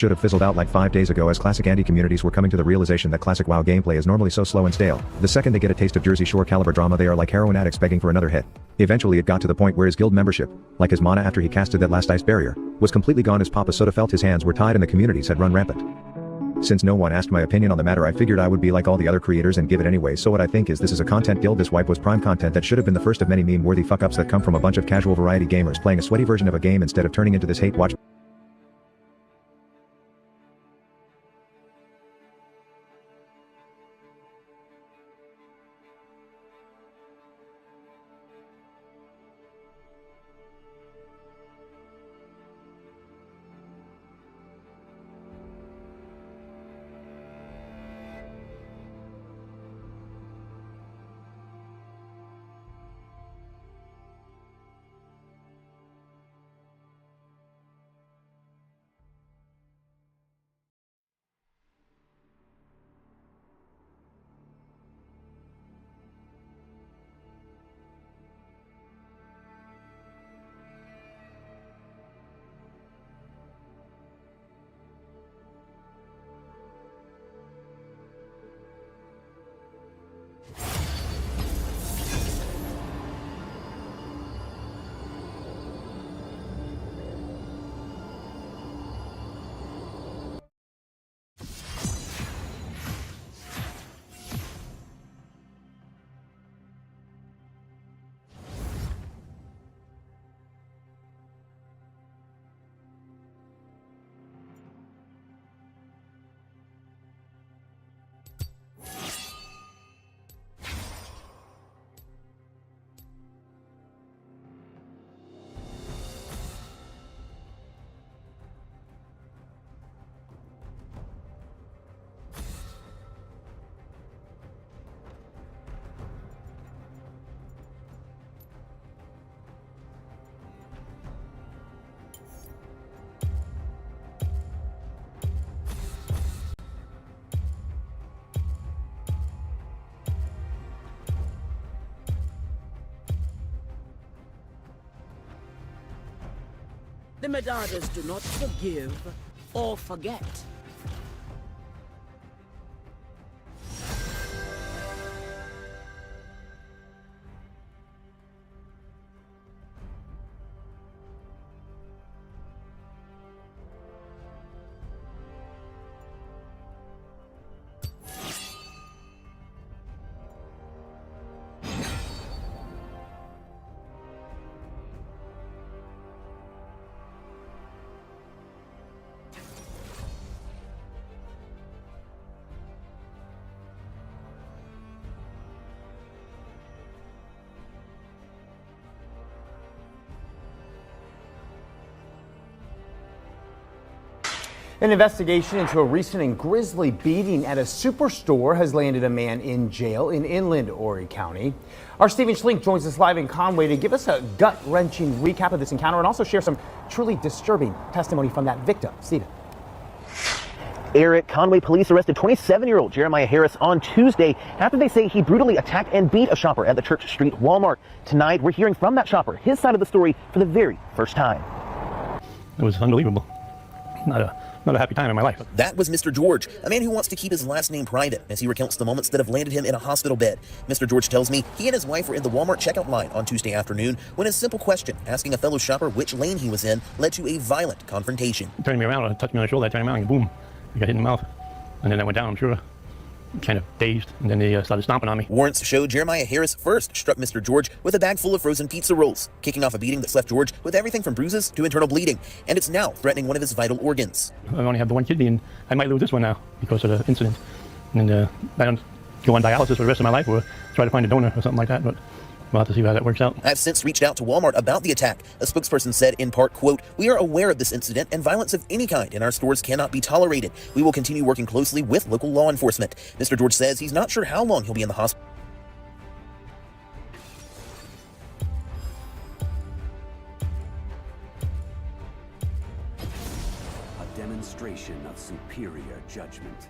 should have fizzled out like 5 days ago as classic Andy communities were coming to the realization that classic WoW gameplay is normally so slow and stale. The second they get a taste of Jersey Shore caliber drama, they are like heroin addicts begging for another hit. Eventually it got to the point where his guild membership, like his mana after he casted that last ice barrier, was completely gone as Papa Soda felt his hands were tied and the communities had run rampant. Since no one asked my opinion on the matter, I figured I would be like all the other creators and give it anyway. So what I think is this is a content guild. This wipe was prime content that should have been the first of many meme-worthy fuck-ups that come from a bunch of casual variety gamers playing a sweaty version of a game instead of turning into this hate watch. The Medardas do not forgive or forget. An investigation into a recent and grisly beating at a superstore has landed a man in jail in inland Horry County. Our Stephen Schlink joins us live in Conway to give us a gut-wrenching recap of this encounter and also share some truly disturbing testimony from that victim. Stephen. Eric, Conway police arrested 27-year-old Jeremiah Harris on Tuesday after they say he brutally attacked and beat a shopper at the Church Street Walmart. Tonight, we're hearing from that shopper, his side of the story, for the very first time. It was unbelievable. Not a happy time in my life. That was Mr. George, a man who wants to keep his last name private as he recounts the moments that have landed him in a hospital bed. Mr. George tells me he and his wife were in the Walmart checkout line on Tuesday afternoon when a simple question, asking a fellow shopper which lane he was in, led to a violent confrontation. Turning me around, touched me on the shoulder, I turned around and boom, I got hit in the mouth. And then I went down, I'm sure, kind of dazed, and then they started stomping on me. Warrants show Jeremiah Harris first struck Mr. George with a bag full of frozen pizza rolls, kicking off a beating that's left George with everything from bruises to internal bleeding, and it's now threatening one of his vital organs. I only have the one kidney, and I might lose this one now because of the incident. And I don't go on dialysis for the rest of my life or try to find a donor or something like that, but we'll have to see how that works out. I've since reached out to Walmart about the attack. A spokesperson said in part, quote, "We are aware of this incident and violence of any kind in our stores cannot be tolerated. We will continue working closely with local law enforcement." Mr. George says he's not sure how long he'll be in the hospital. A demonstration of superior judgment.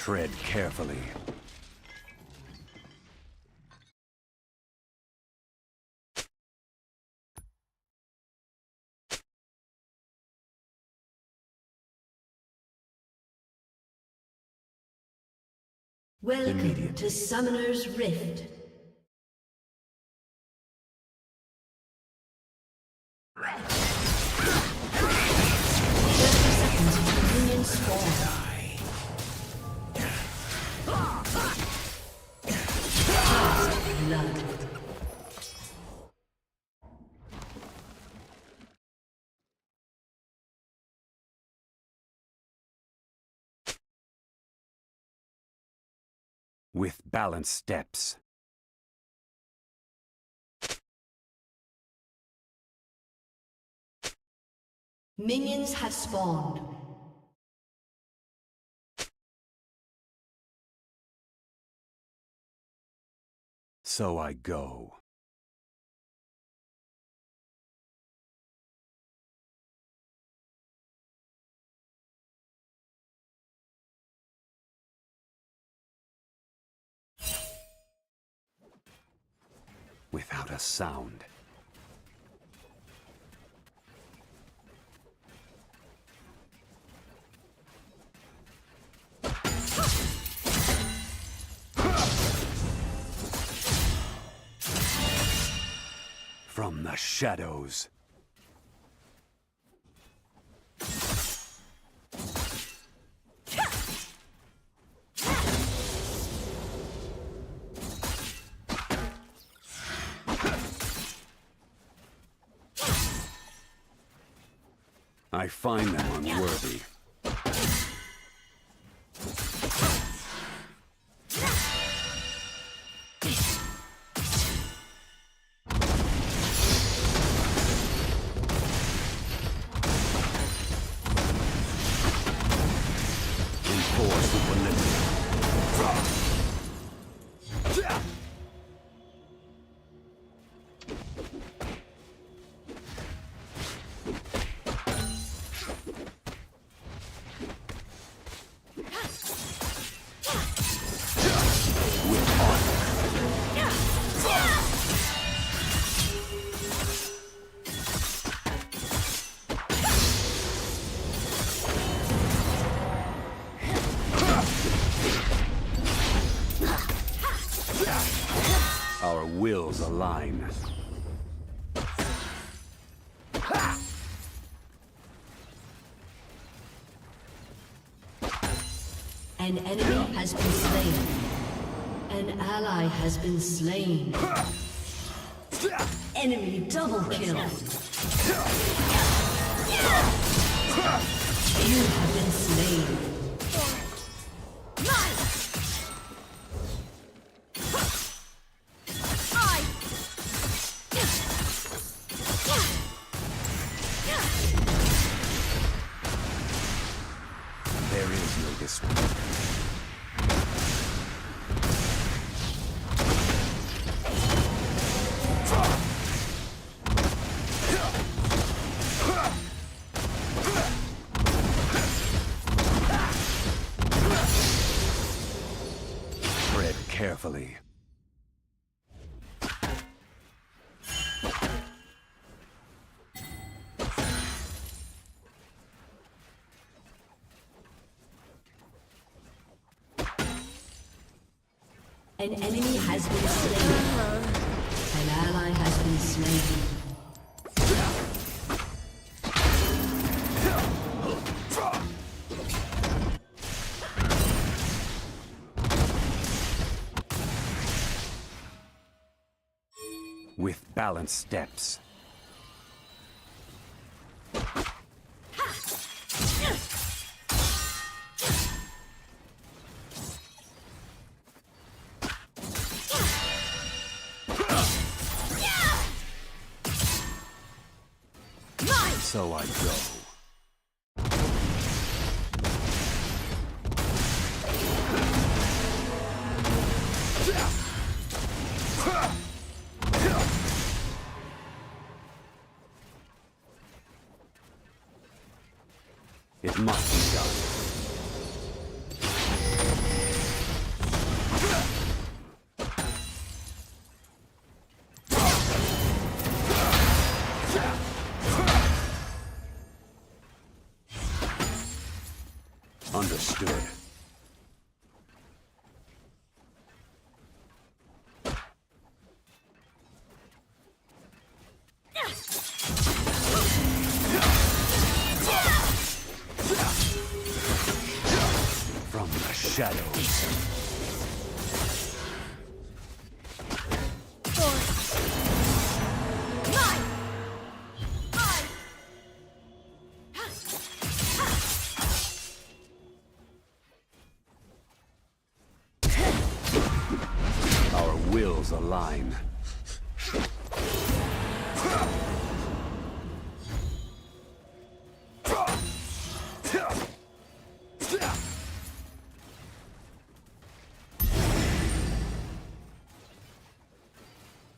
Tread carefully. Welcome to Summoner's Rift. With balanced steps. Minions have spawned. So I go. Without a sound. From the shadows. I find them unworthy. Enforce equilibrium. Our wills align. An enemy has been slain. An ally has been slain. Enemy double kill. You have been slain. There is no dispute. Tread carefully. An enemy has been slain. An ally has been slain. With balanced steps. So I go. It must be done. Understood. From the shadows. Our wills align.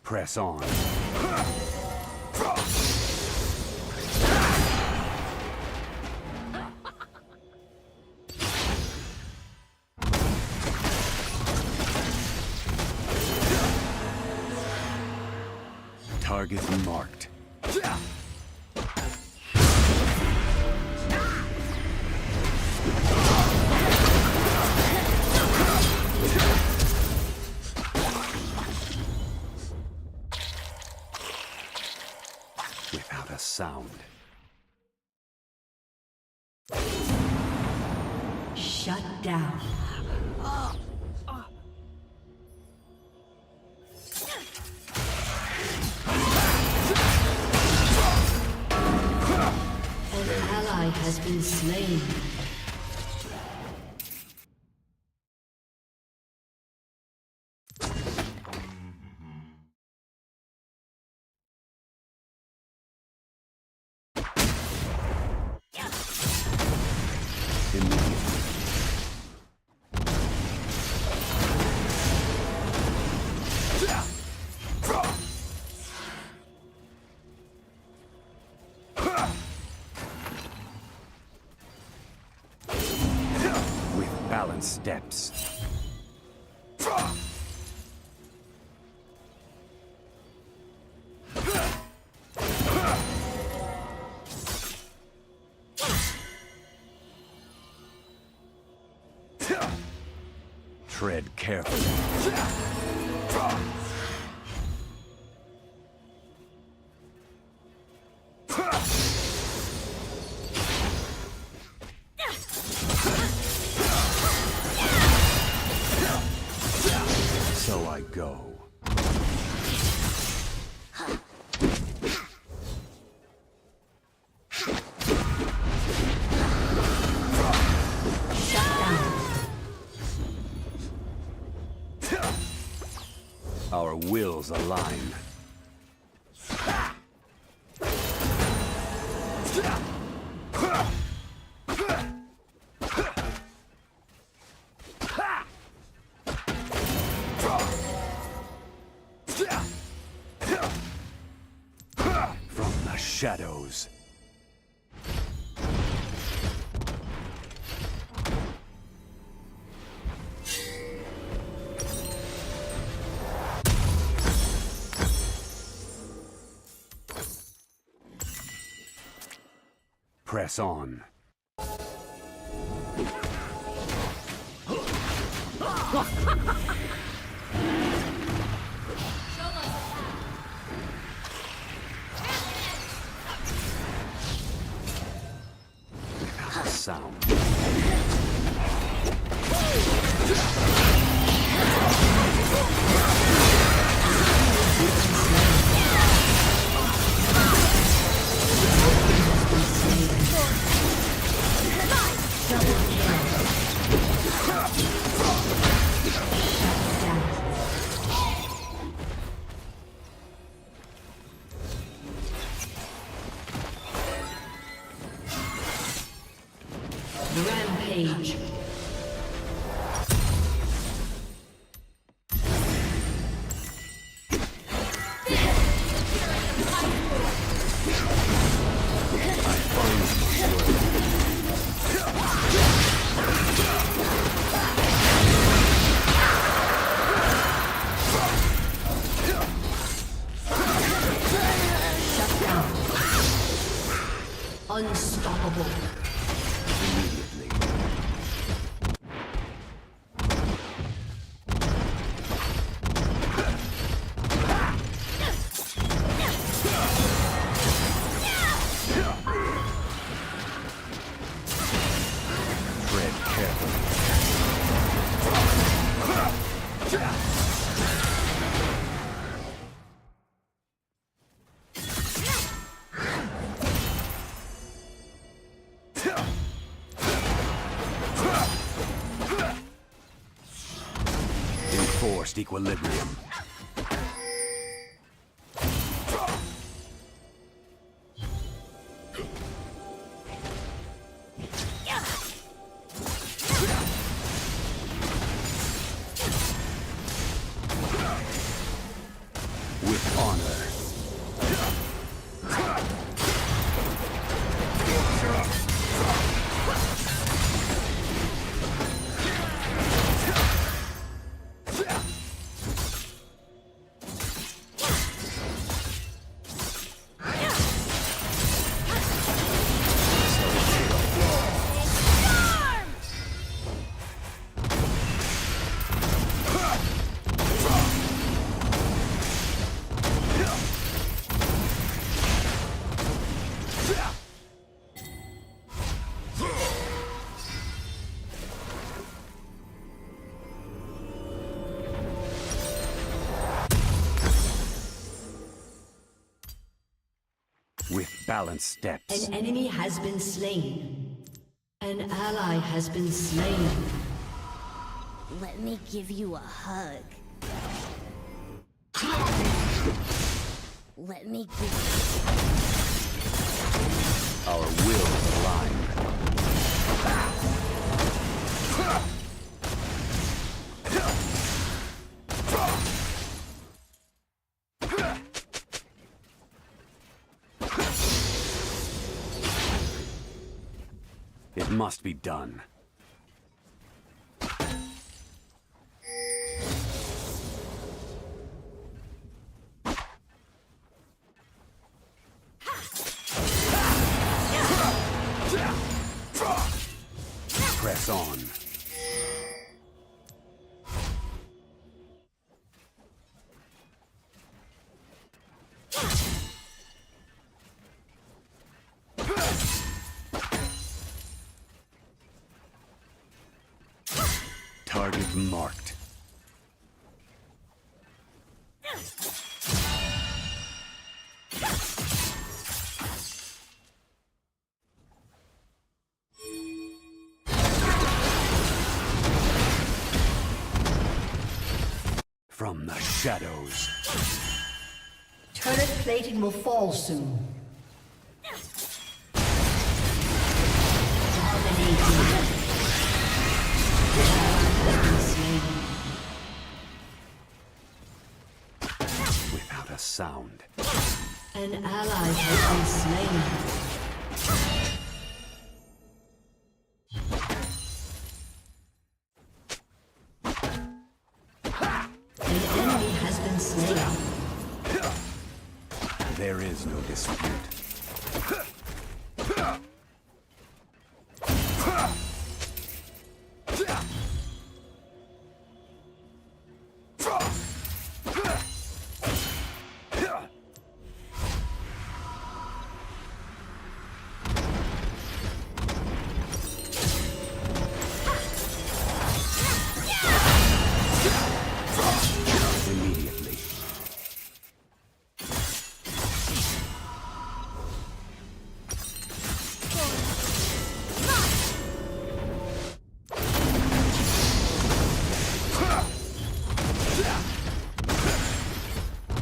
Press on. Target marked. Without a sound. Shut down. An ally has been slain. With balanced steps. Tread carefully. So I go. Our wills align. From the shadows. Press on. Without a sound. Rampage. Unstoppable. Immediately. reached equilibrium. With honor. With balanced steps. An enemy has been slain. An ally has been slain. Let me give you a hug. Let me give you... Our wills align. It must be done. Press on. Target marked. From the shadows. Turret plating will fall soon. Dominating. Without a sound. An ally has been slain. An enemy has been slain. There is no dispute. Immediately.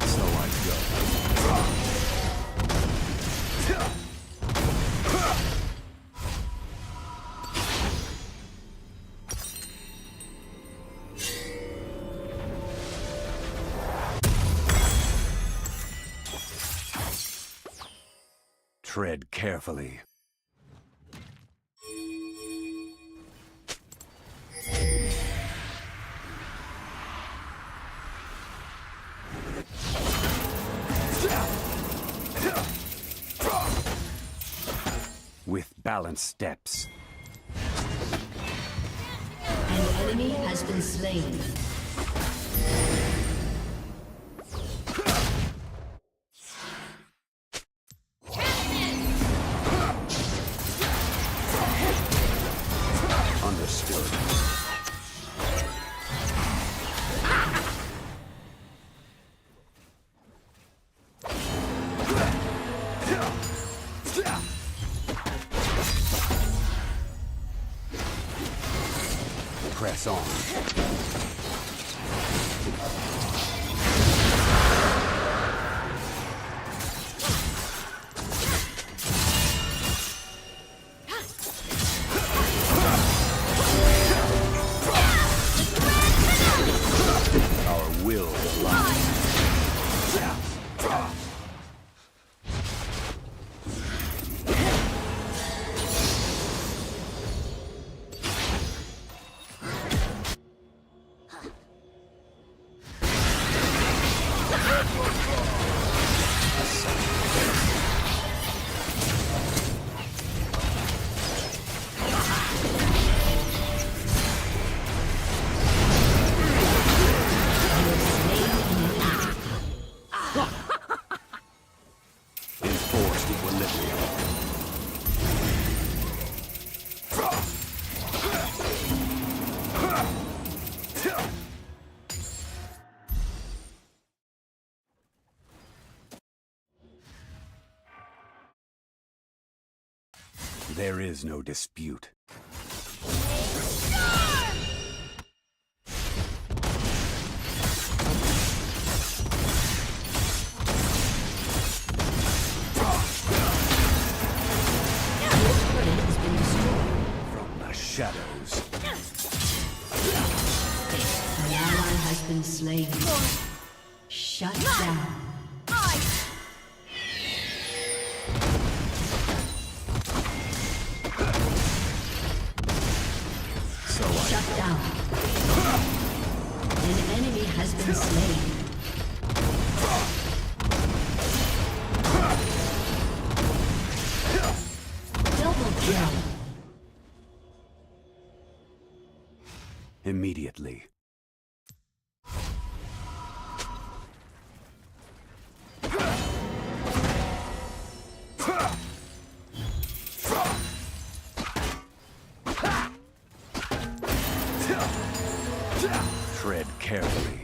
So I go. Tread carefully. With balanced steps. An enemy has been slain. Understood. Press on. Enforced equilibrium. There is no dispute. From the shadows. An ally has been slain. Shut down. Shut down. An enemy has been slain. Double kill. Immediately. Tread carefully.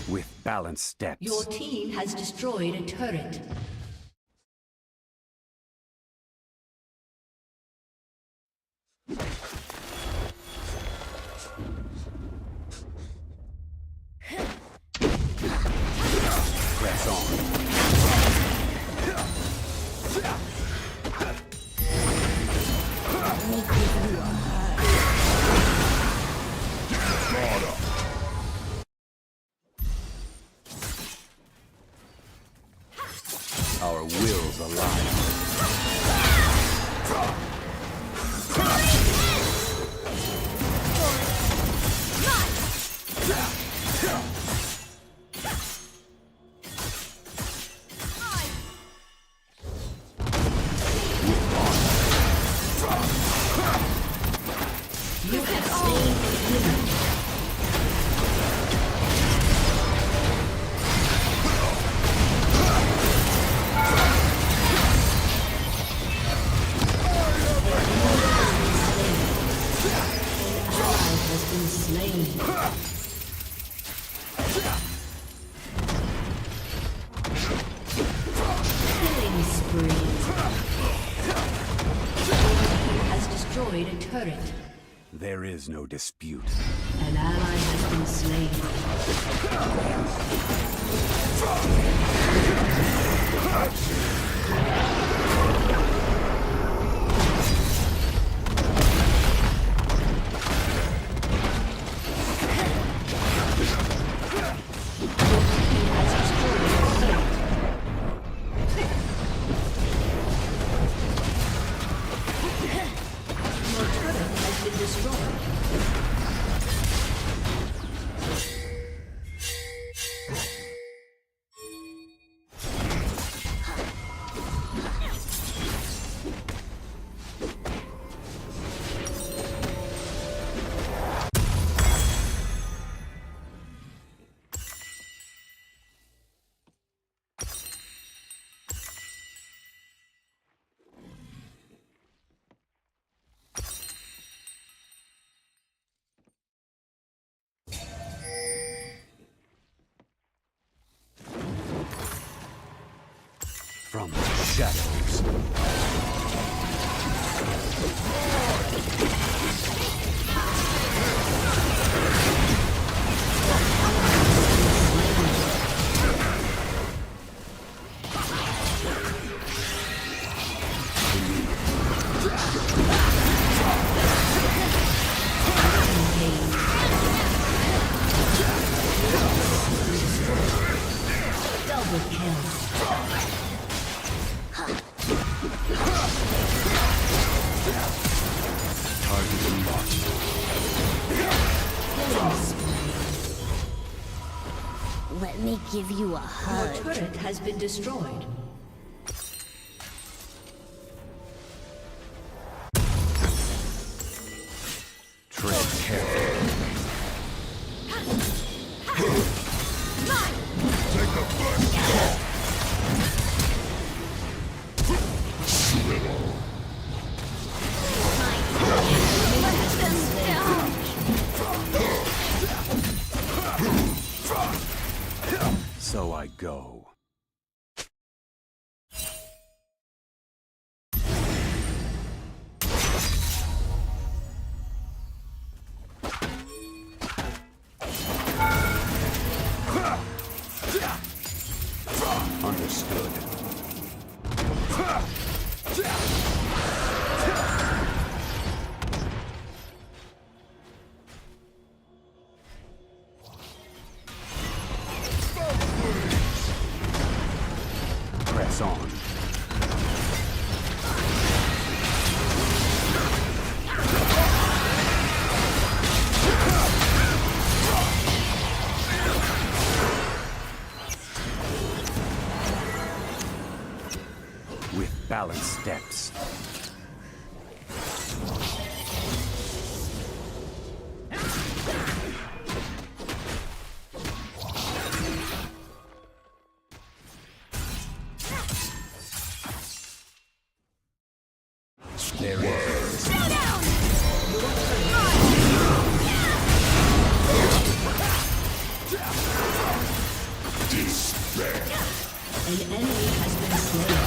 With balanced steps. Your team has destroyed a turret. Press on. Our wills align. You have slain the enemy. Killing spree. Has destroyed a turret. There is no dispute. An ally has been slain. Your turret has been destroyed. From the shadows. Double kill. Target unlocked. Let me give you a Your hug. turret has been destroyed. Tread carefully. Take the first shot. So I go. Understood. Press on. With balanced steps. There it is. An enemy has been slain.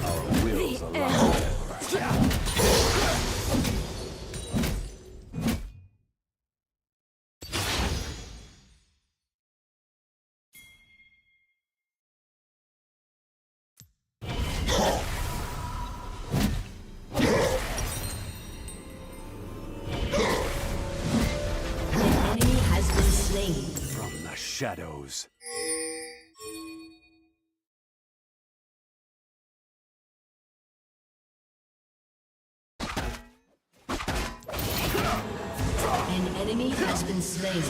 Our wills align. An enemy has been slain. From the shadows. An enemy has been slain.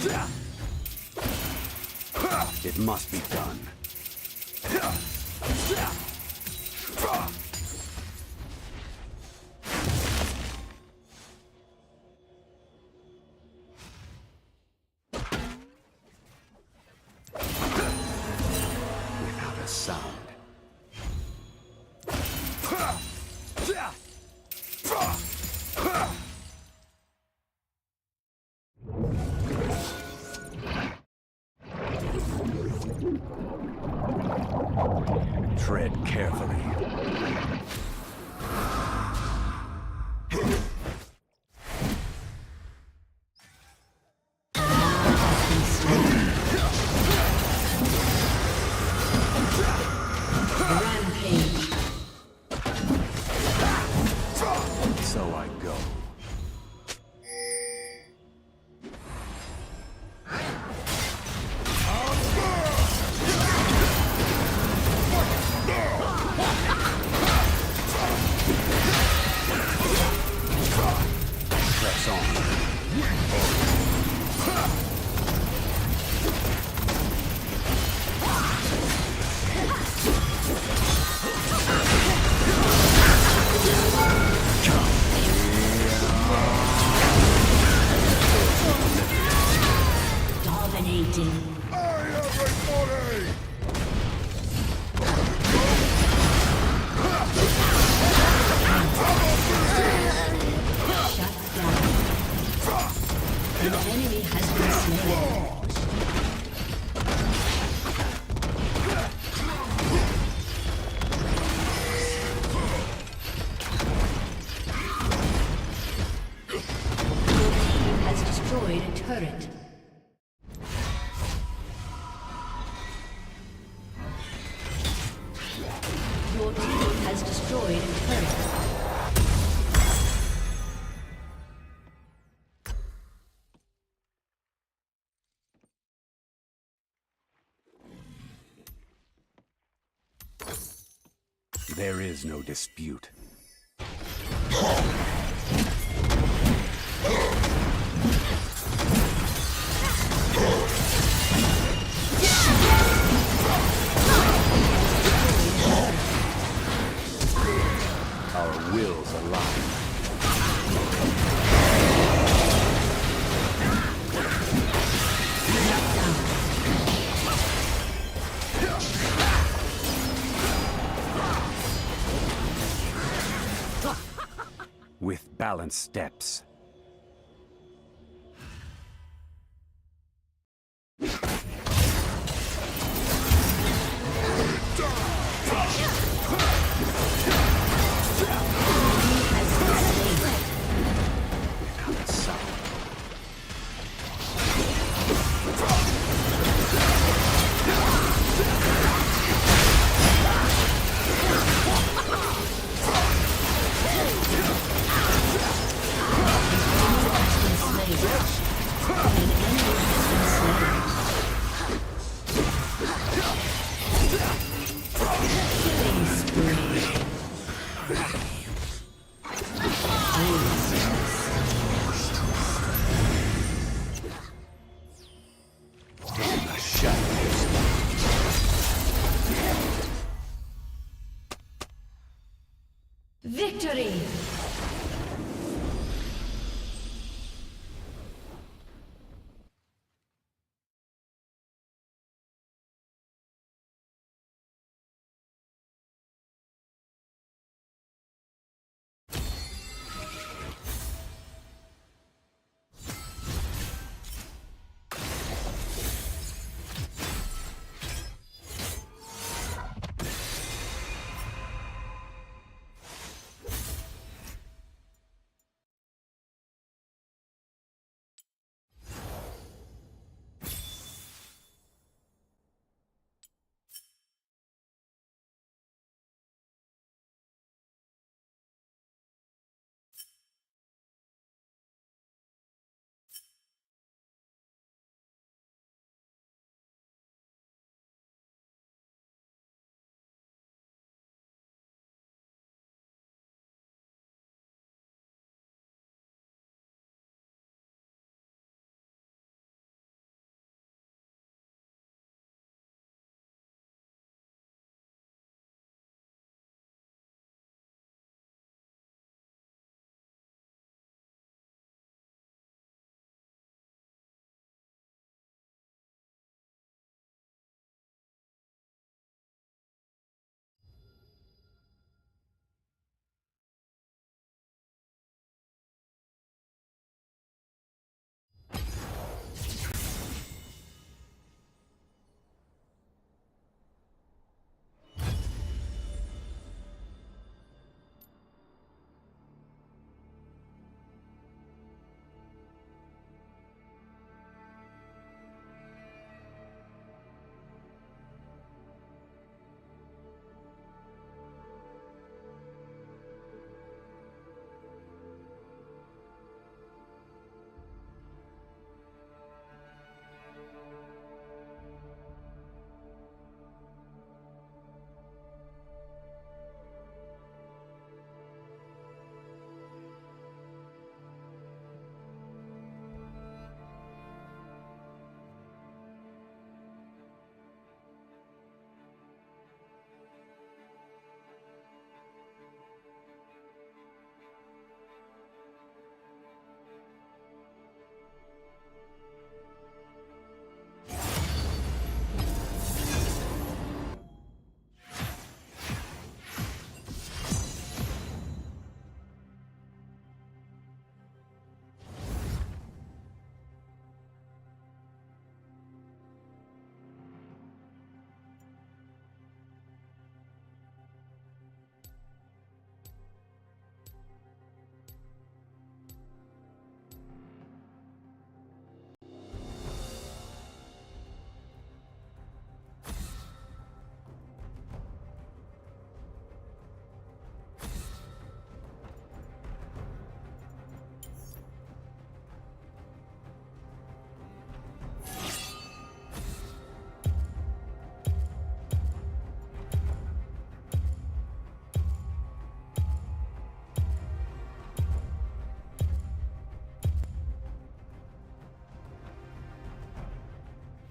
It must be done. Without a sound. Tread carefully. Rampage. So I go. Press on. Dominating. Shut down. An enemy has been slain. Your team has destroyed a turret. Your team has destroyed a turret. There is no dispute. Our wills align. With balanced steps.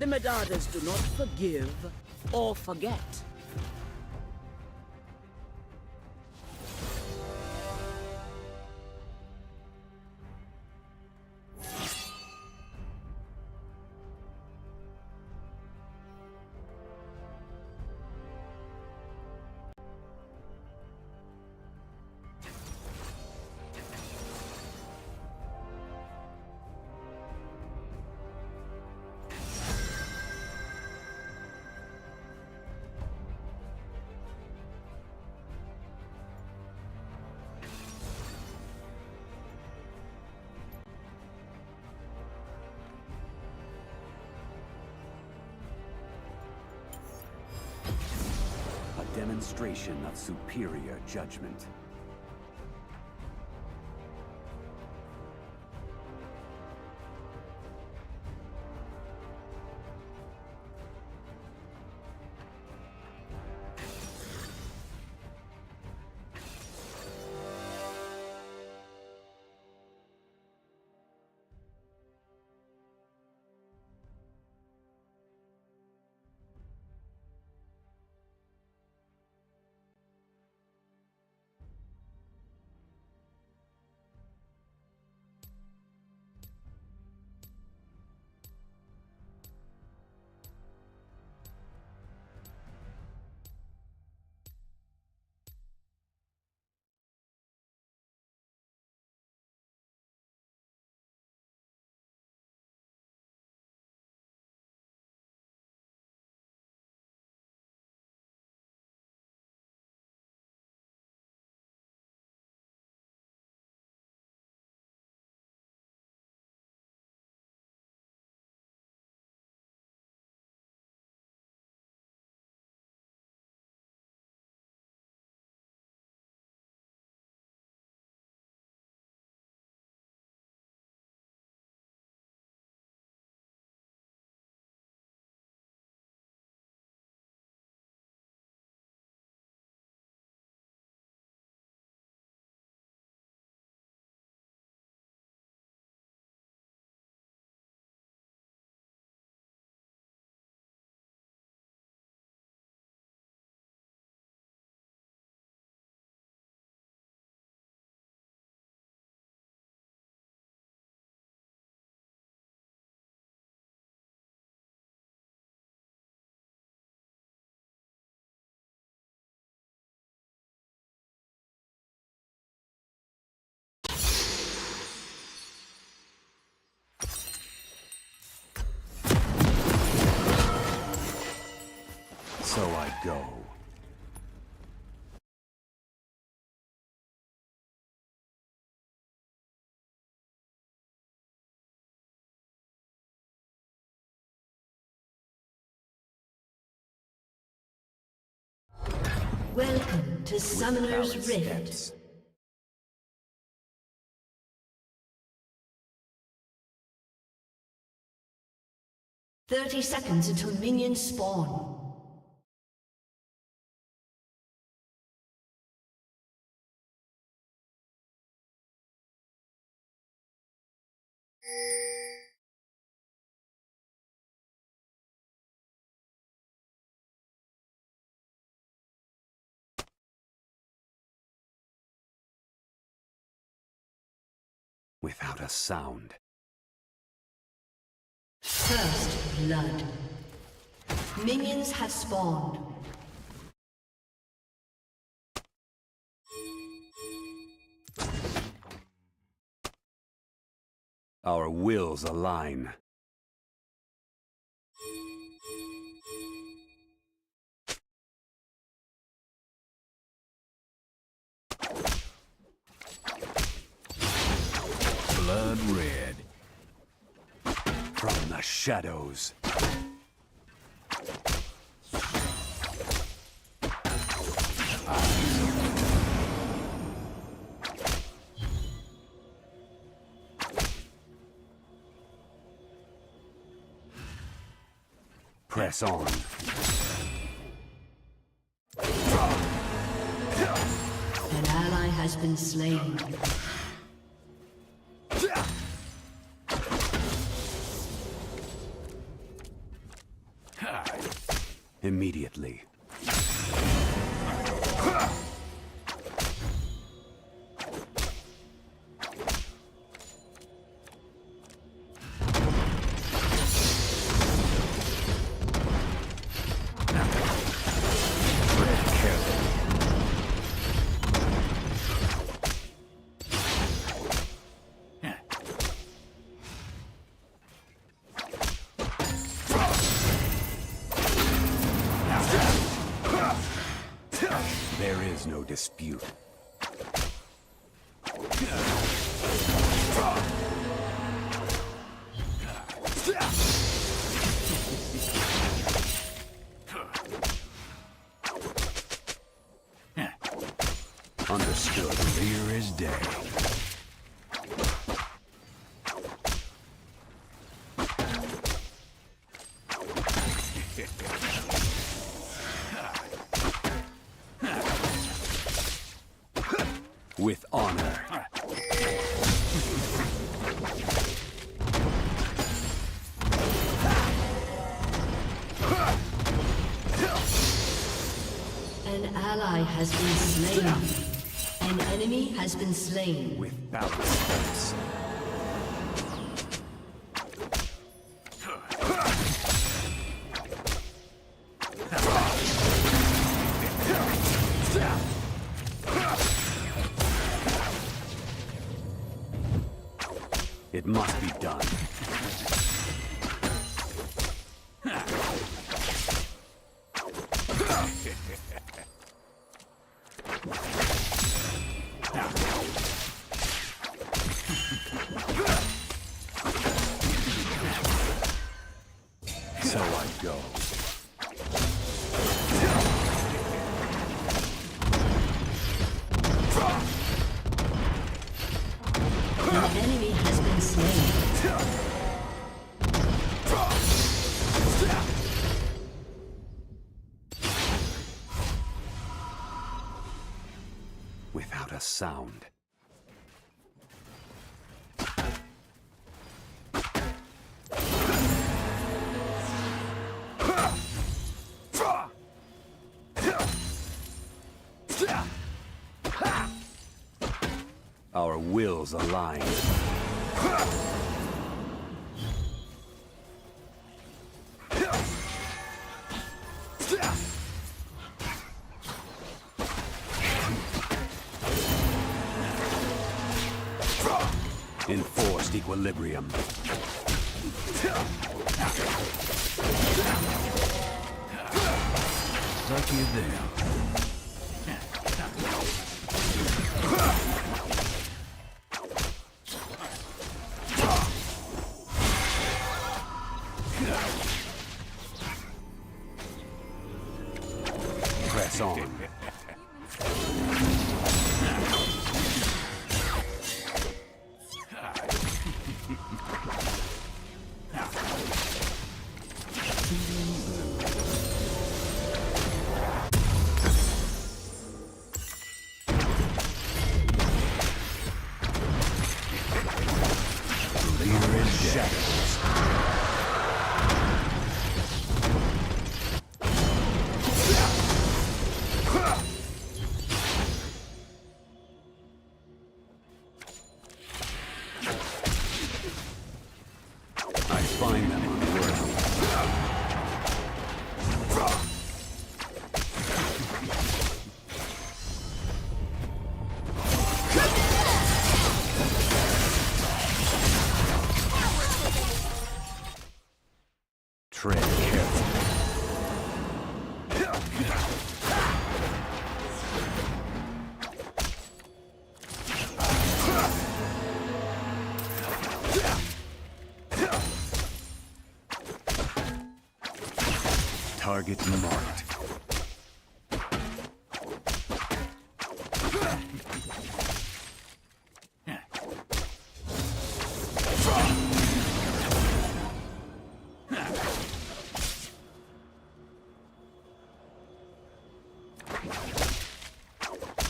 The Medardas do not forgive or forget. A demonstration of superior judgment. So I go. Welcome to Summoner's Rift. Steps. 30 seconds until minions spawn. Without a sound. First blood. Minions have spawned. Our wills align. Blood red. From the shadows. Press on. An ally has been slain. Immediately. There is no dispute. Understood. Clear as day. With honor. An ally has been slain. An enemy has been slain. With balance. It must be done. So I go. An enemy has been slain. Without a sound. Our wills align. Enforced equilibrium. Lucky you there. Press on. Clear as shadows. I find them unworthy. Tread carefully. Target marked.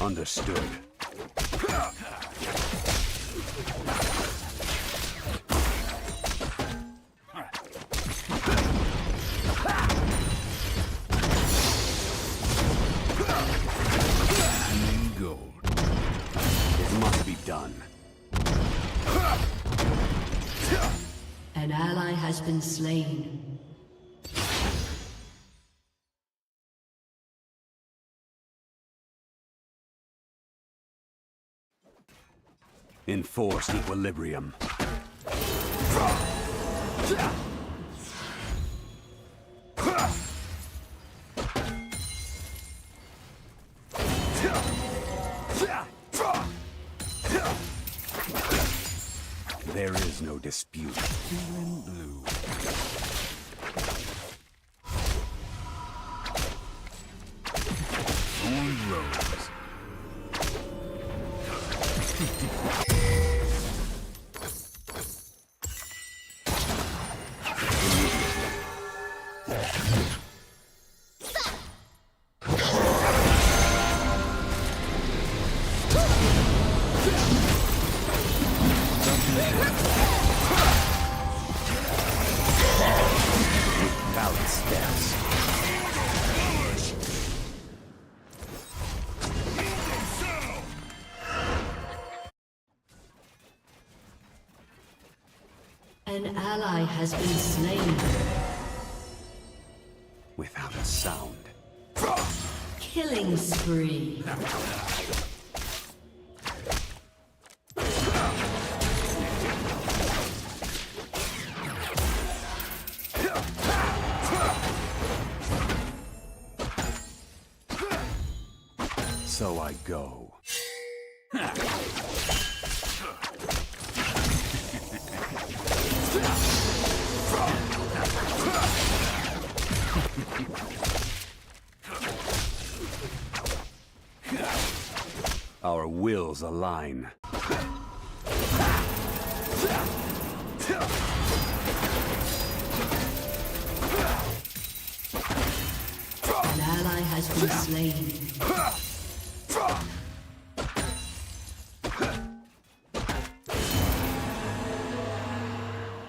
Understood. been slain. Enforce equilibrium. There is no dispute. Blue in blue. Thorn rose. Balance steps. An ally has been slain. Without a sound. Killing spree. So I go. Our wills align. An ally has been slain.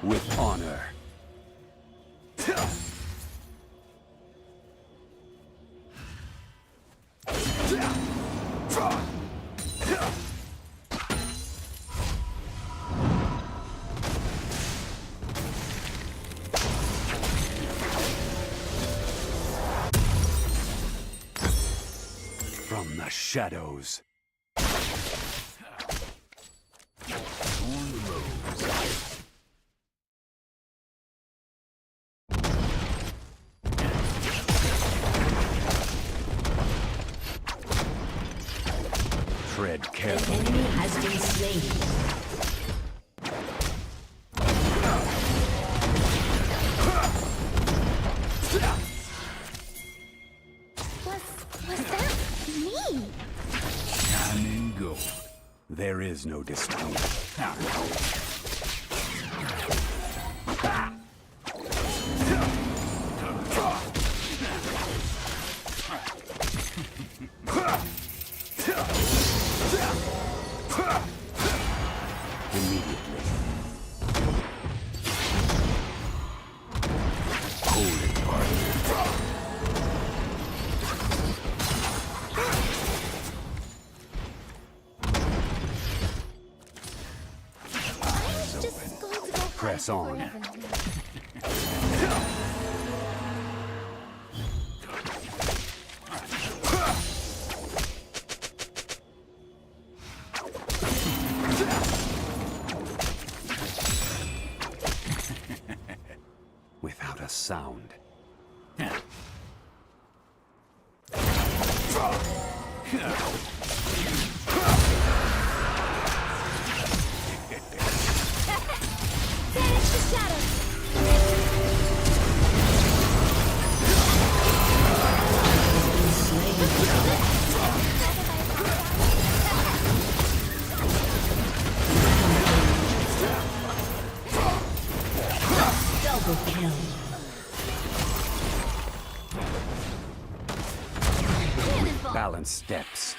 With honor. From the shadows. Tread An carefully. enemy has been slain. Was that me? Shining gold. There is no dispute. Immediately. Hold it, partner. Just going to go Press on. forever. Without a sound. Banish the shadows. Double kill. Balance steps.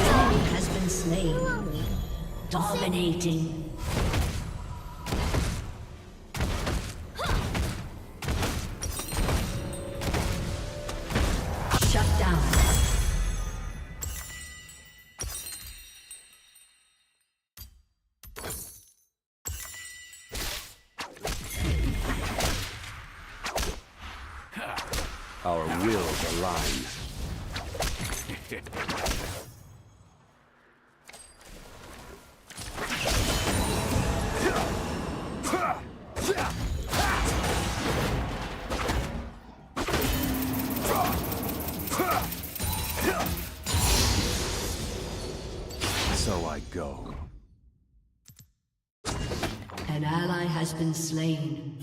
Enemy has been slain. Dominating. Shut down. Our wills align. So I go. An ally has been slain.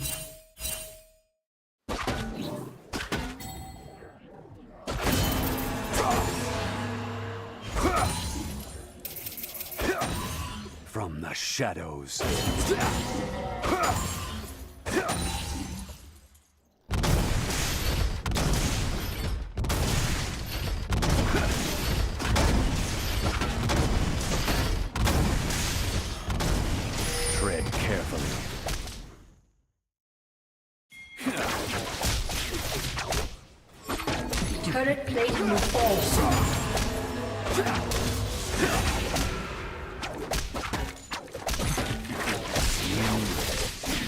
From the shadows. Tread carefully. Turret plating will fall soon.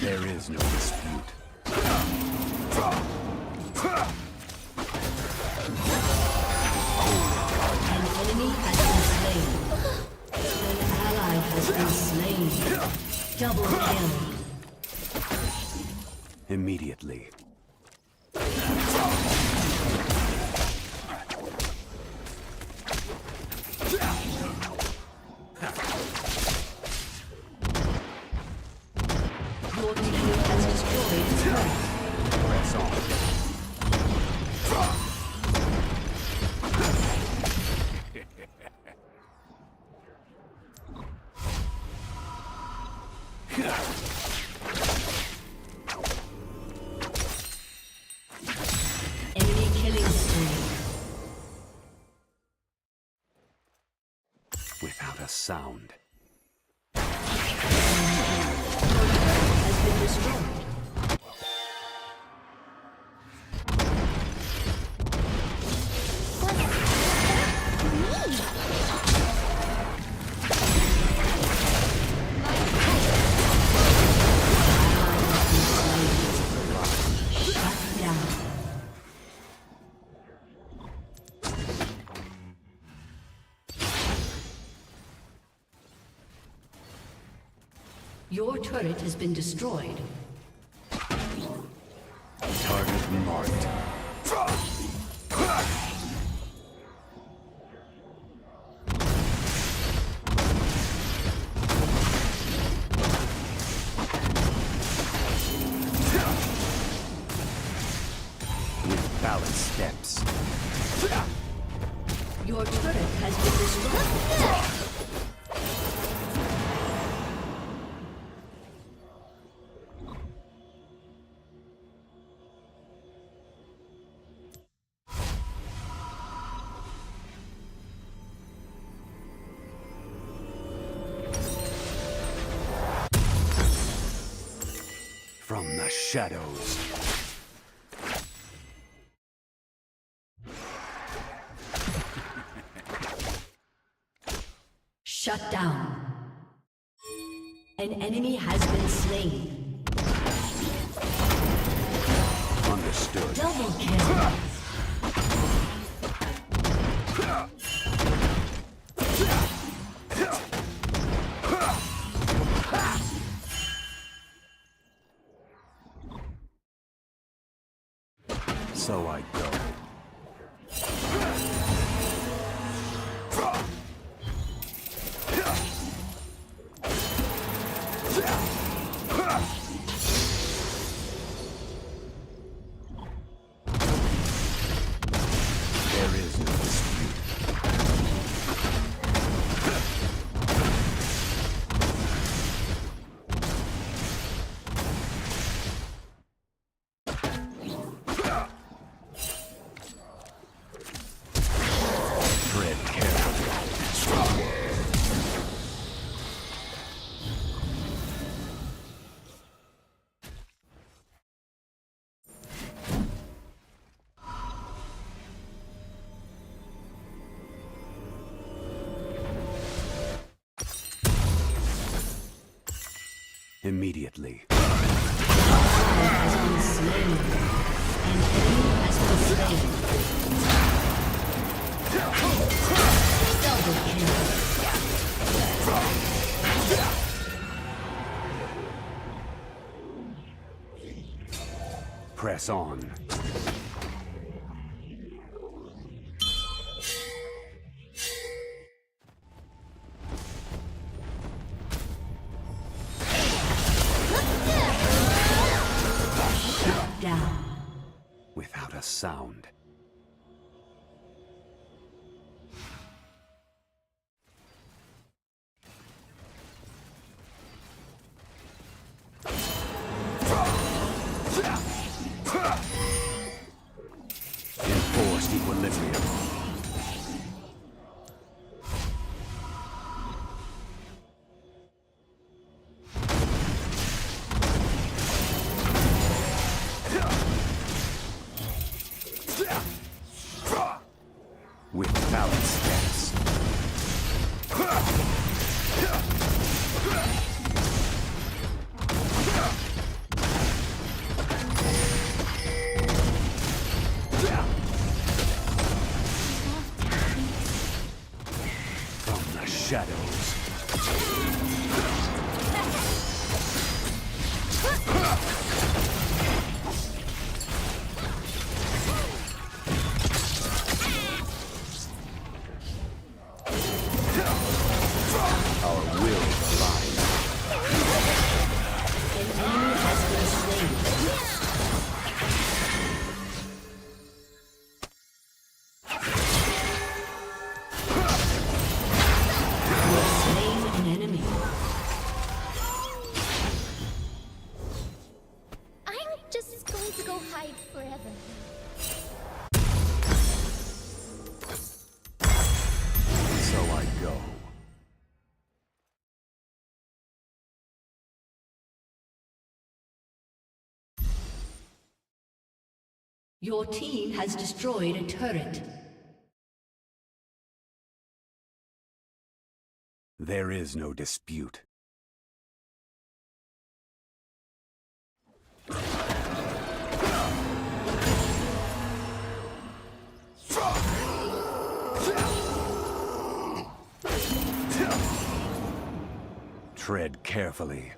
There is no dispute. An enemy has been slain. An ally has been slain. Double kill. Immediately. Your team has destroyed its turret. Press on. Enemy killing spree. Without a sound. Has been destroyed. Shut down. Your turret has been destroyed. Target marked. With balanced steps. Your turret has been destroyed. From the shadows. Shut down. An enemy has been slain. Understood. Double kill. So I go. There is no dispute. Tread carefully. Immediately. Has been slain. An enemy has been slain. Double kill. Press on. Shut down. Without a sound. Enforced equilibrium. With balanced steps. From the shadows. Our wills align. An enemy has been slain. You have slain an enemy. I'm just going to go hide forever. So I go. Your team has destroyed a turret. There is no dispute. Tread carefully.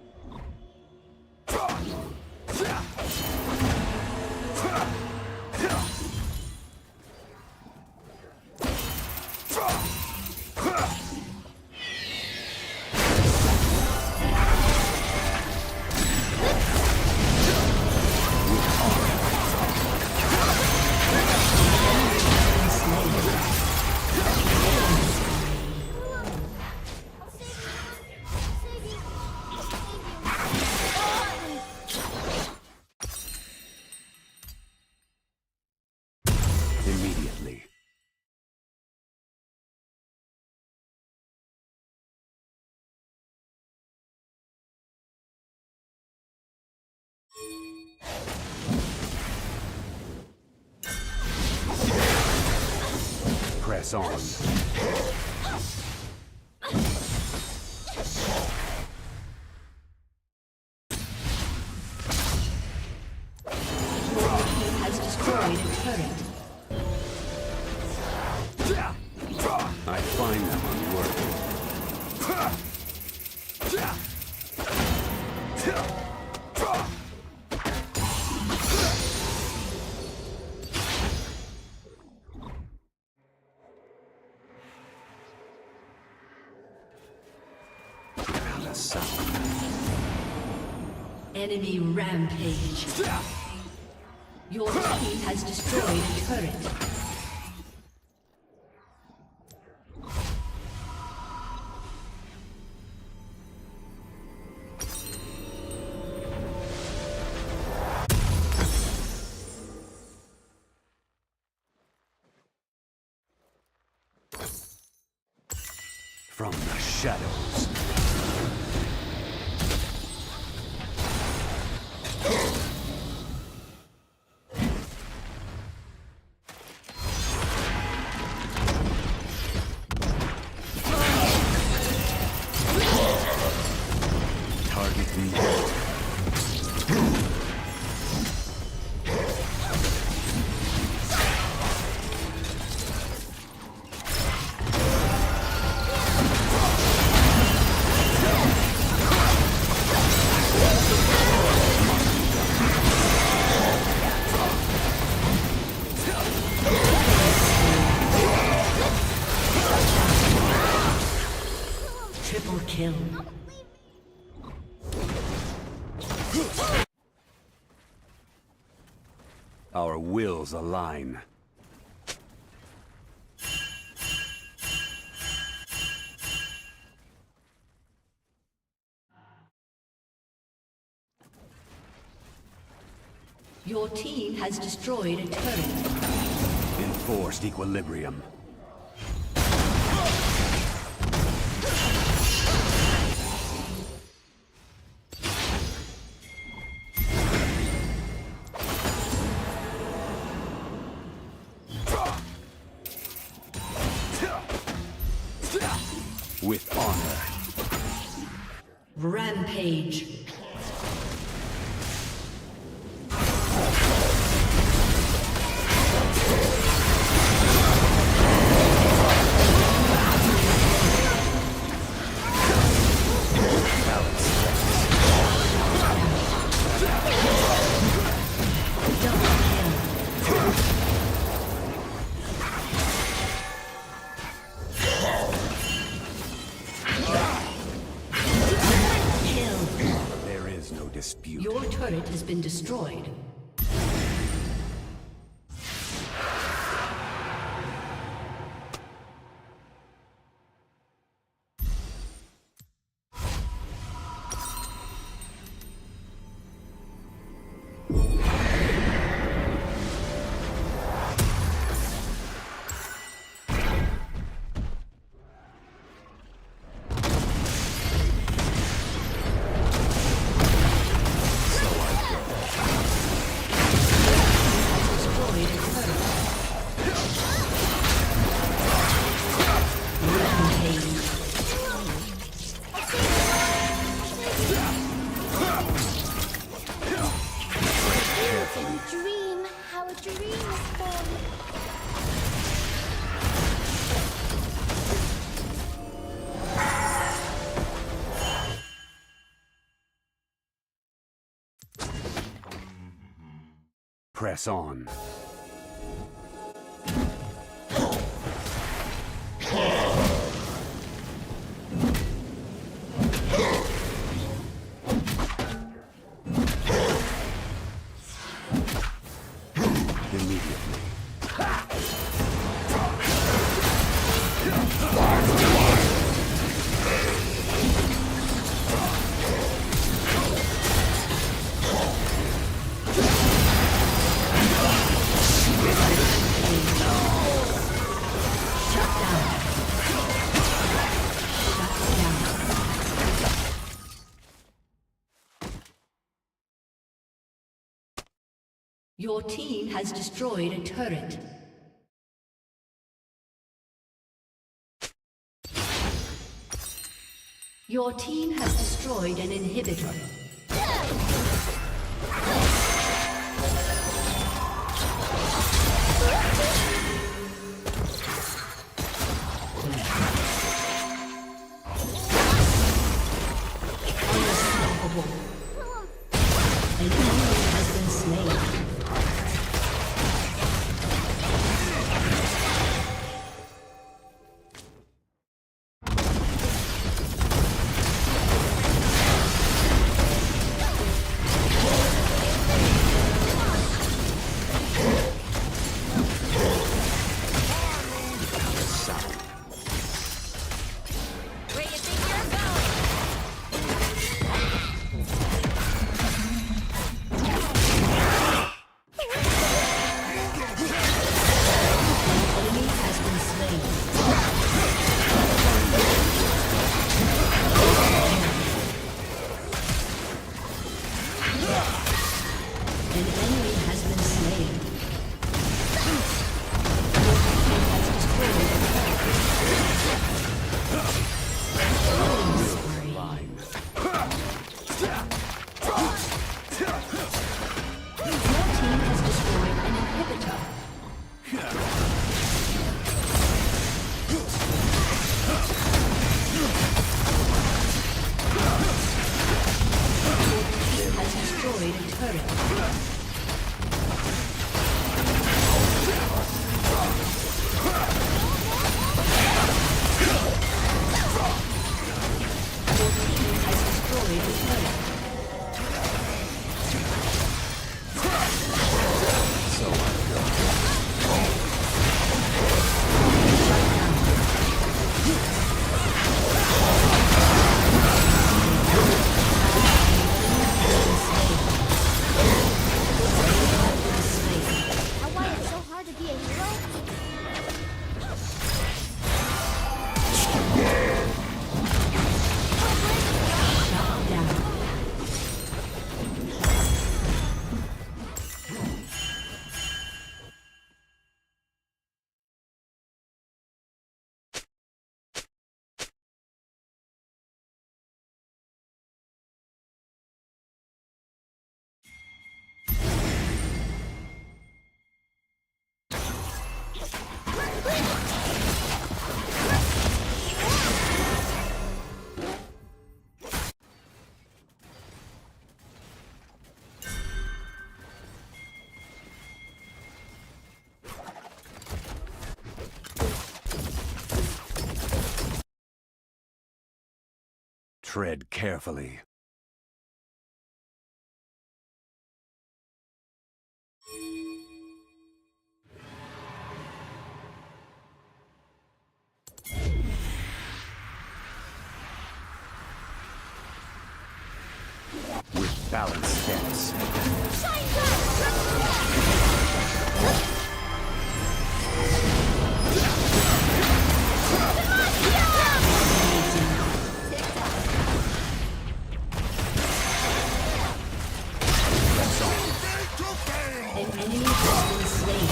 Immediately. Press on. Has destroyed a turret. I find them unworthy. Without a sound. Enemy rampage. Your team has destroyed a turret. From the shadows. Target me. Triple kill. Our wills align. Your team has destroyed a turret. Enforced equilibrium. With honor. Rampage. Your turret has been destroyed. Press on. Your team has destroyed a turret. Your team has destroyed an inhibitor. Unstoppable. An enemy has been slain. Tread carefully. With balanced steps. An enemy has been slain.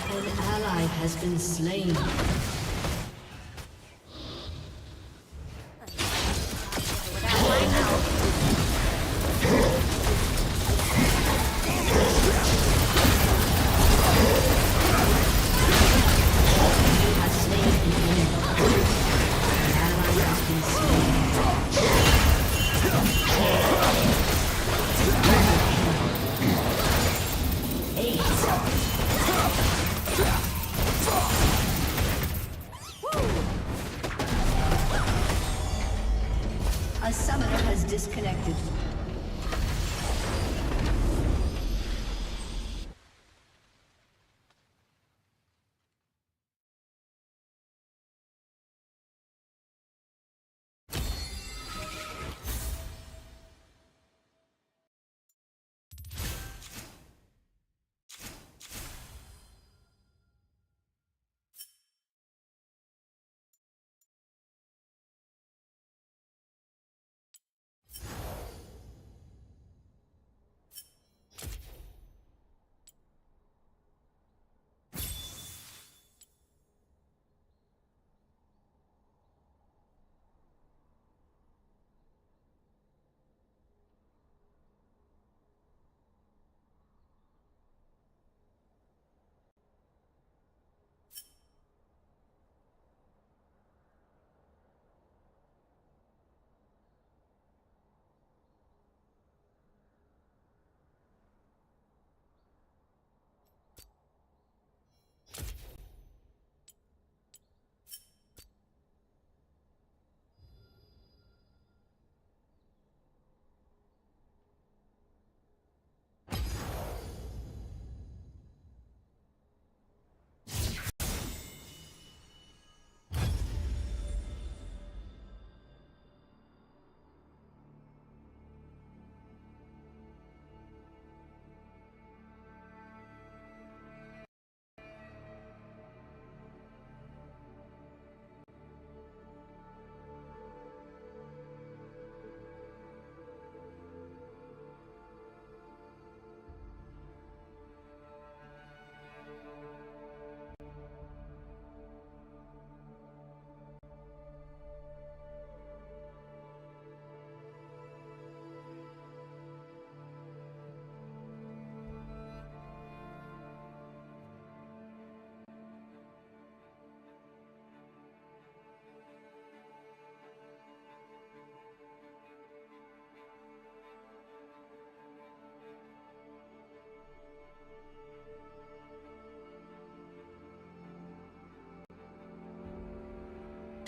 An ally has been slain. A summoner has disconnected.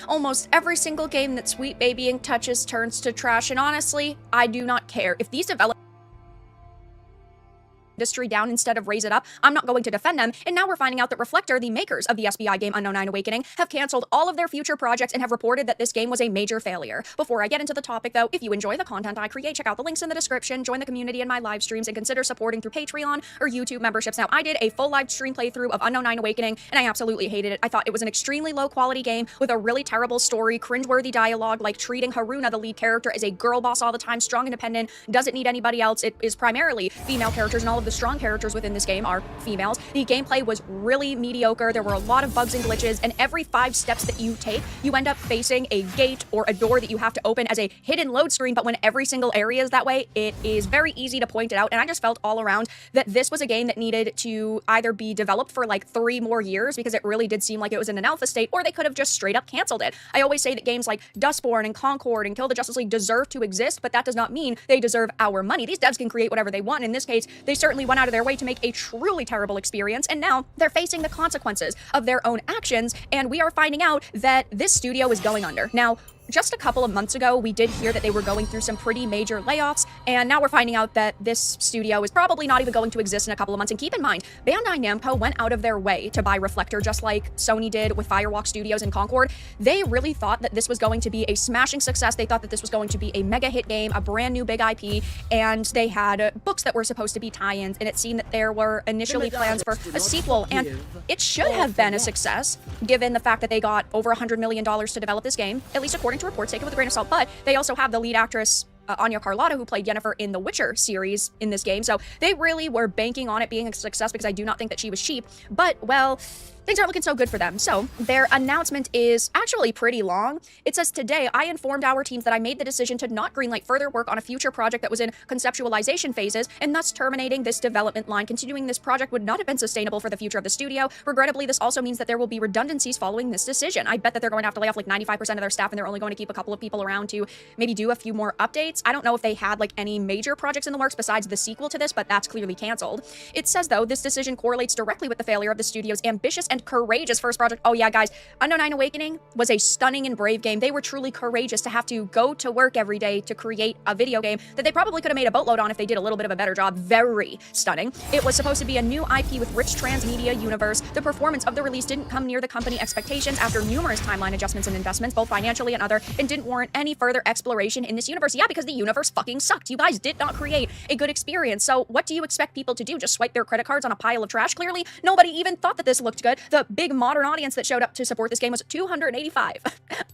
Almost every single game that Sweet Baby Ink touches turns to trash, and honestly, I do not care. If these developers industry down instead of raise it up, I'm not going to defend them. And now we're finding out that Reflector, the makers of the SBI game Unknown Nine Awakening, have canceled all of their future projects and have reported that this game was a major failure. Before I get into the topic though, if you enjoy the content I create, check out the links in the description, join the community in my live streams, and consider supporting through Patreon or YouTube memberships. Now, I did a full live stream playthrough of Unknown Nine Awakening, and I absolutely hated it. I thought it was an extremely low quality game with a really terrible story, cringeworthy dialogue, like treating Haruna, the lead character, as a girl boss all the time, strong, independent, doesn't need anybody else. It is primarily female characters, and all of the strong characters within this game are females. The gameplay was really mediocre. There were a lot of bugs and glitches, and every 5 steps that you take, you end up facing a gate or a door that you have to open as a hidden load screen, but when every single area is that way, it is very easy to point it out, and I just felt all around that this was a game that needed to either be developed for like 3 more years, because it really did seem like it was in an alpha state, or they could have just straight up canceled it. I always say that games like Dustborn and Concord and Kill the Justice League deserve to exist, but that does not mean they deserve our money. These devs can create whatever they want. In this case, they certainly really went out of their way to make a truly terrible experience, and now they're facing the consequences of their own actions, and we are finding out that this studio is going under. Now, just a couple of months ago, we did hear that they were going through some pretty major layoffs, and now we're finding out that this studio is probably not even going to exist in a couple of months. And keep in mind, Bandai Namco went out of their way to buy Reflector, just like Sony did with Firewalk Studios and Concord. They really thought that this was going to be a smashing success. They thought that this was going to be a mega hit game, a brand new big IP, and they had books that were supposed to be tie-ins, and it seemed that there were initially plans for a sequel, and it should have been a success, given the fact that they got over $100 million to develop this game, at least according to reports. Take it with a grain of salt, but they also have the lead actress Anya Carlotta, who played Yennefer in the Witcher series in this game, so they really were banking on it being a success, because I do not think that she was cheap, but, well, things aren't looking so good for them. So their announcement is actually pretty long. It says, "Today, I informed our teams that I made the decision to not greenlight further work on a future project that was in conceptualization phases, and thus terminating this development line. Continuing this project would not have been sustainable for the future of the studio. Regrettably, this also means that there will be redundancies following this decision." I bet that they're going to have to lay off like 95% of their staff, and they're only going to keep a couple of people around to maybe do a few more updates. I don't know if they had like any major projects in the works besides the sequel to this, but that's clearly canceled. It says, though, this decision correlates directly with the failure of the studio's ambitious and courageous first project. Oh yeah, guys, Unknown Awakening was a stunning and brave game. They were truly courageous to have to go to work every day to create a video game that they probably could have made a boatload on if they did a little bit of a better job. Very stunning. It was supposed to be a new IP with rich transmedia universe. The performance of the release didn't come near the company expectations after numerous timeline adjustments and investments, both financially and other, and didn't warrant any further exploration in this universe. Yeah, because the universe fucking sucked. You guys did not create a good experience. So what do you expect people to do? Just swipe their credit cards on a pile of trash? Clearly, nobody even thought that this looked good. The big modern audience that showed up to support this game was 285.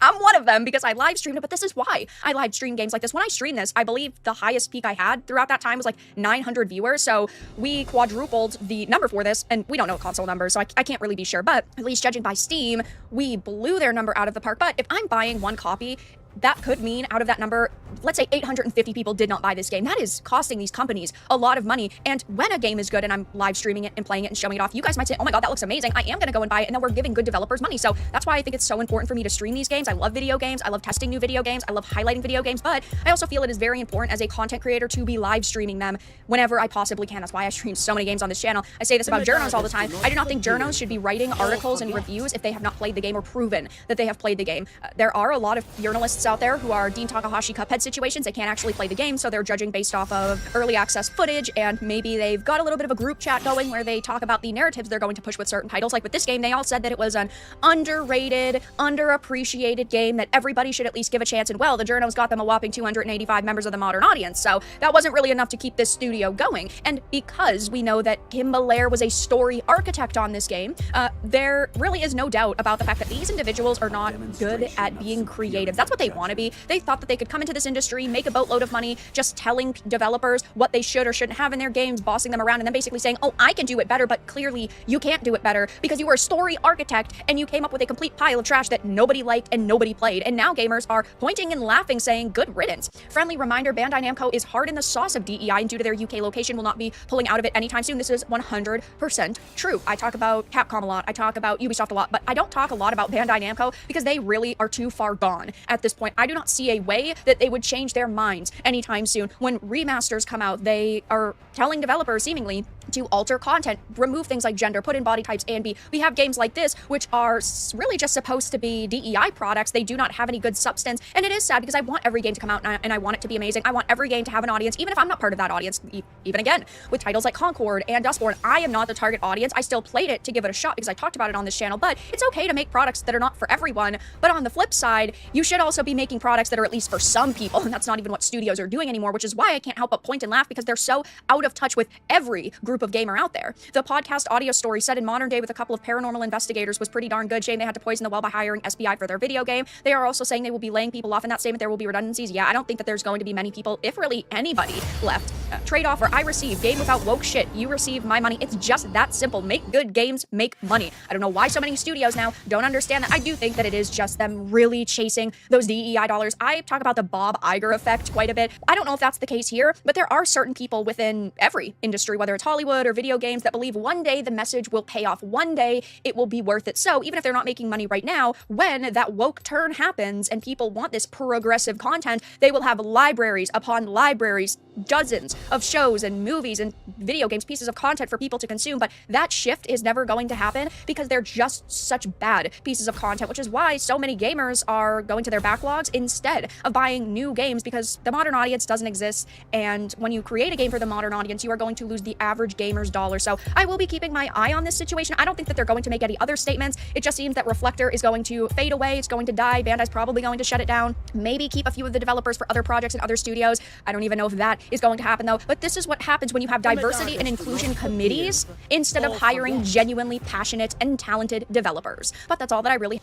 I'm one of them because I live streamed it, but this is why I live stream games like this. When I stream this, I believe the highest peak I had throughout that time was like 900 viewers. So we quadrupled the number for this, and we don't know console numbers, so I can't really be sure, but at least judging by Steam, we blew their number out of the park. But if I'm buying one copy, that could mean out of that number, let's say 850 people did not buy this game. That is costing these companies a lot of money. And when a game is good and I'm live streaming it and playing it and showing it off, you guys might say, oh my God, that looks amazing. I am going to go and buy it. And then we're giving good developers money. So that's why I think it's so important for me to stream these games. I love video games. I love testing new video games. I love highlighting video games. But I also feel it is very important as a content creator to be live streaming them whenever I possibly can. That's why I stream so many games on this channel. I say this about journos all the time. I do not think journos should be writing articles and reviews if they have not played the game or proven that they have played the game. There are a lot of journalists out there who are Dean Takahashi Cuphead situations. They can't actually play the game, so they're judging based off of early access footage, and maybe they've got a little bit of a group chat going where they talk about the narratives they're going to push with certain titles. Like with this game, they all said that it was an underrated, underappreciated game that everybody should at least give a chance, and well, the journos got them a whopping 285 members of the modern audience, so that wasn't really enough to keep this studio going. And because we know that Kim Belair was a story architect on this game, there really is no doubt about the fact that these individuals are not good at being creative. That's what they want to be. They thought that they could come into this industry, make a boatload of money, just telling developers what they should or shouldn't have in their games, bossing them around, and then basically saying, oh, I can do it better, but clearly you can't do it better because you were a story architect and you came up with a complete pile of trash that nobody liked and nobody played. And now gamers are pointing and laughing, saying, good riddance. Friendly reminder, Bandai Namco is hard in the sauce of DEI, and due to their UK location will not be pulling out of it anytime soon. This is 100% true. I talk about Capcom a lot, I talk about Ubisoft a lot, but I don't talk a lot about Bandai Namco because they really are too far gone at this point. I do not see a way that they would change their minds anytime soon. When remasters come out, they are telling developers seemingly to alter content, remove things like gender, put in body types A and B. We have games like this, which are really just supposed to be DEI products. They do not have any good substance, and it is sad because I want every game to come out and I want it to be amazing. I want every game to have an audience, even if I'm not part of that audience. Even again, with titles like Concord and Dustborn, I am not the target audience. I still played it to give it a shot because I talked about it on this channel, but it's okay to make products that are not for everyone. But on the flip side, you should also be making products that are at least for some people, and that's not even what studios are doing anymore, which is why I can't help but point and laugh because they're so out of touch with every group of gamer out there. The podcast audio story set in modern day with a couple of paranormal investigators was pretty darn good. Shame they had to poison the well by hiring SBI for their video game. They are also saying they will be laying people off. In that statement, there will be redundancies. Yeah, I don't think that there's going to be many people, if really anybody, left. Trade offer, I receive. Game without woke shit. You receive my money. It's just that simple. Make good games, make money. I don't know why so many studios now don't understand that. I do think that it is just them really chasing those DEI dollars. I talk about the Bob Iger effect quite a bit. I don't know if that's the case here, but there are certain people within every industry, whether it's Hollywood or video games, that believe one day the message will pay off. One day it will be worth it. So even if they're not making money right now, when that woke turn happens and people want this progressive content, they will have libraries upon libraries, dozens of shows and movies and video games, pieces of content for people to consume. But that shift is never going to happen because they're just such bad pieces of content, which is why so many gamers are going to their backlogs instead of buying new games, because the modern audience doesn't exist. And when you create a game for the modern audience, you are going to lose the average gamer's dollar. So I will be keeping my eye on this situation. I don't think that they're going to make any other statements. It just seems that Reflector is going to fade away. It's going to die. Bandai's probably going to shut it down. Maybe keep a few of the developers for other projects and other studios. I don't even know if that is going to happen though. But this is what happens when you have diversity and inclusion committees instead of hiring genuinely passionate and talented developers. But that's all that I really...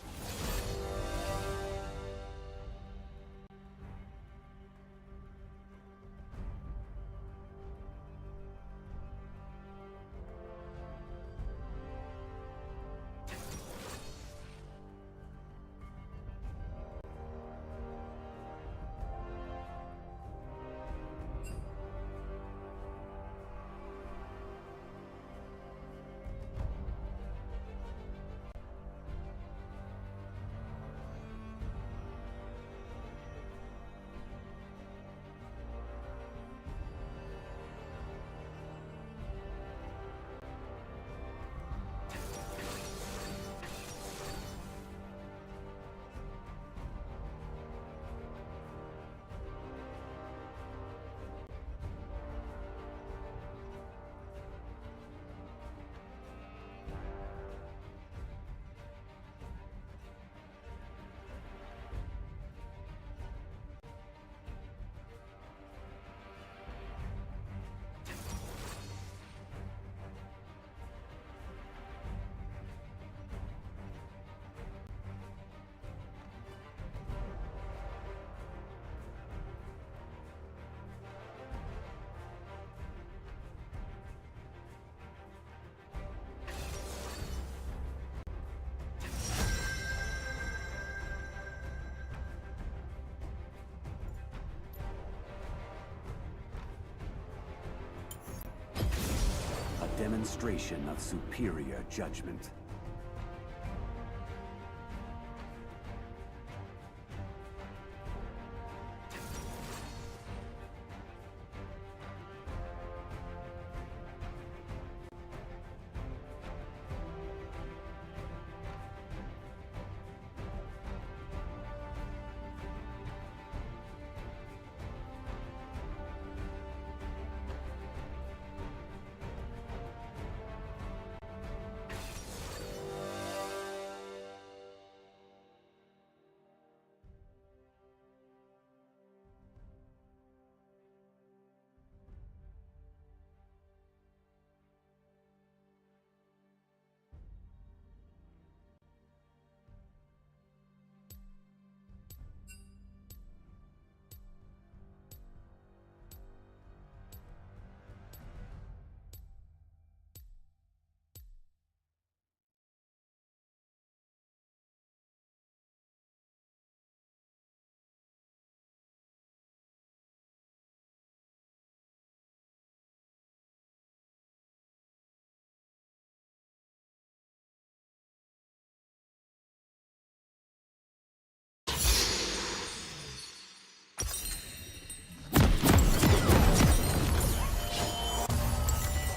A demonstration of superior judgment.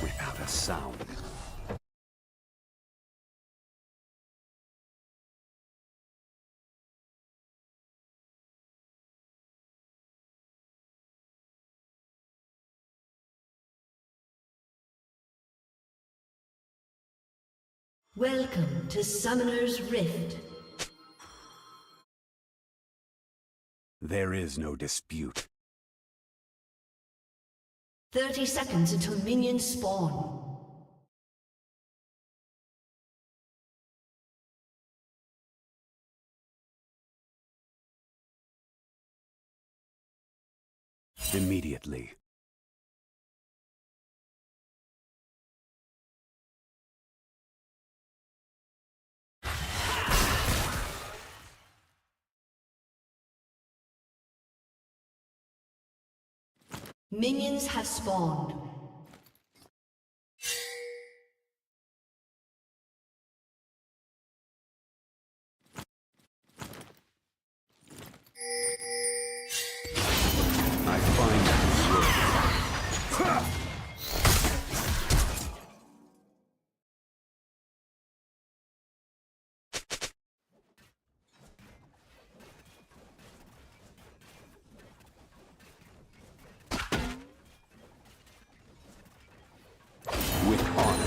Without a sound. Welcome to Summoner's Rift. There is no dispute. 30 seconds until minions spawn. Immediately. Minions have spawned. I find with honor.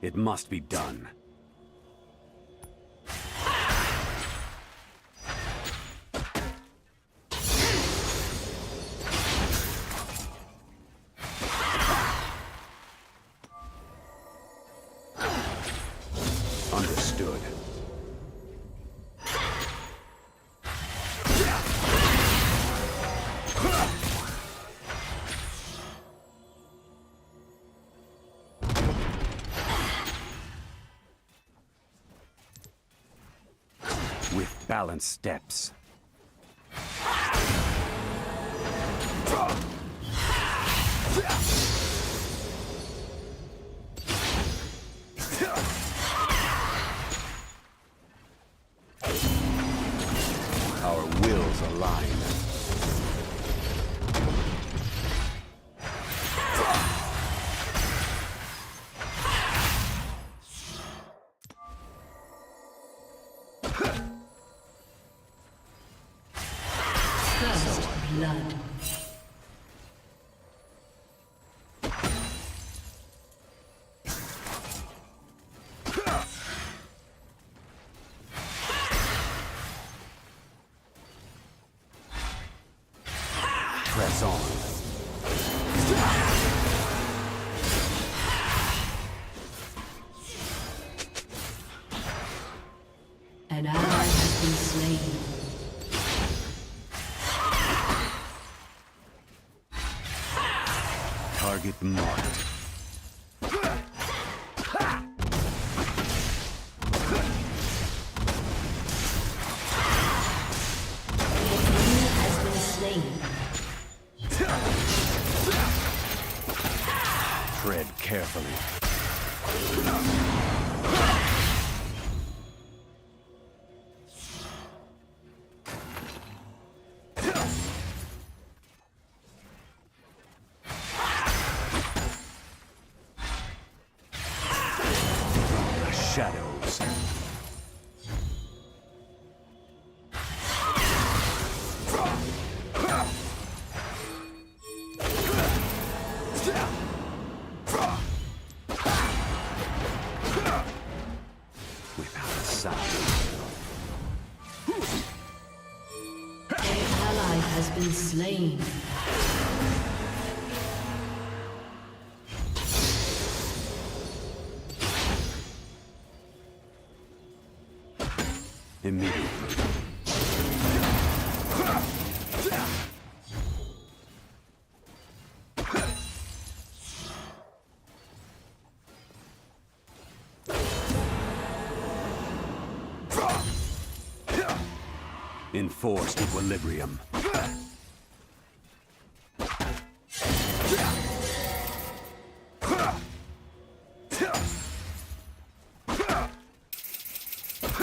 It must be done. Understood. With balanced steps. Our wills align. First blood. Press on. An ally has been slain. Target marked. Has been slain. Tread carefully. The shadows. Without a sound. An ally has been slain. Immediately. Enforced equilibrium.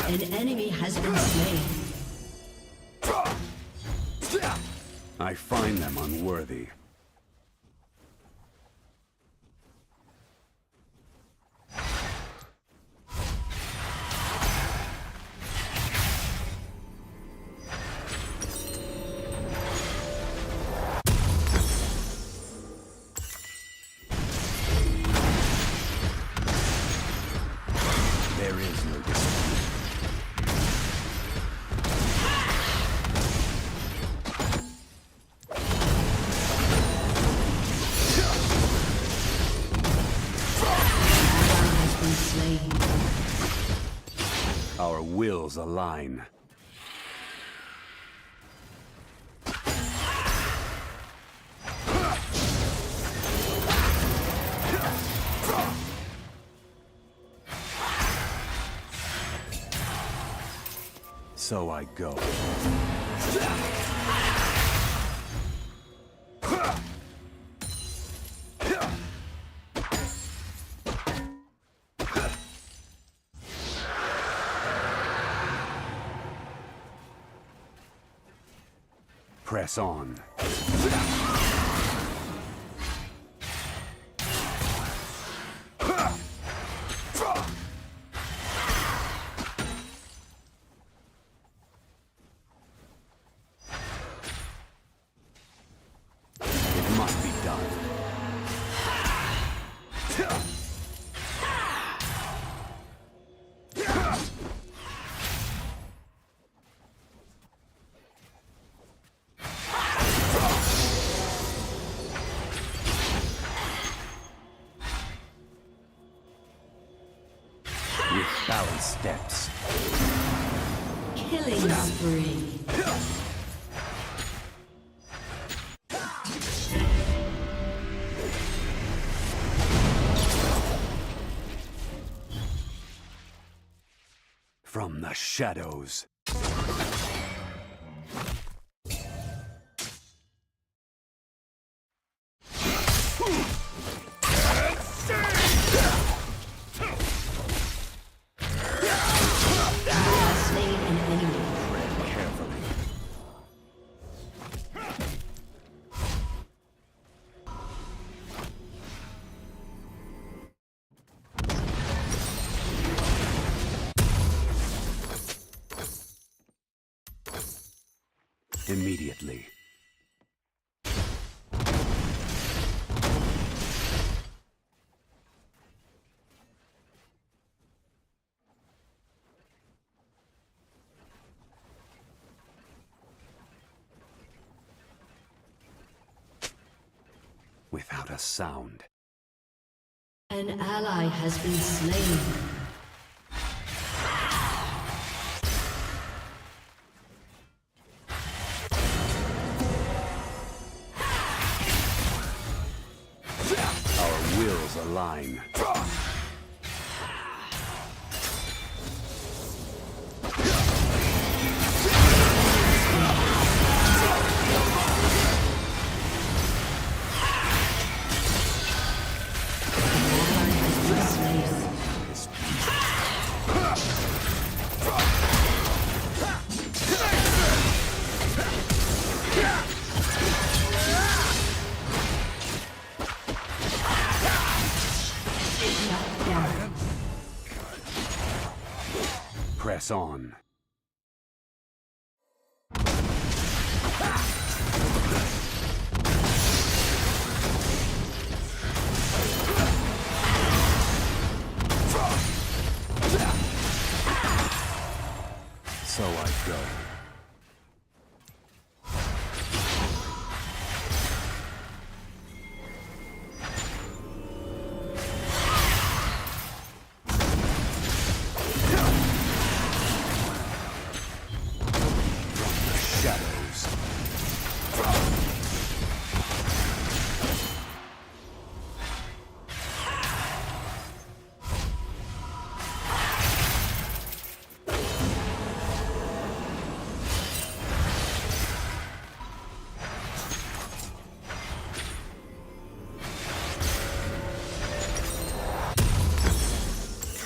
An enemy has been slain. I find them unworthy. There is no dispute. Ally has been slain. Our wills align. So I go. Press on. It must be done. With balanced steps. Killing spree. From the shadows. Slain an enemy. Tread carefully. Immediately. Without a sound. An ally has been slain. Our wills align. Press on. So I go.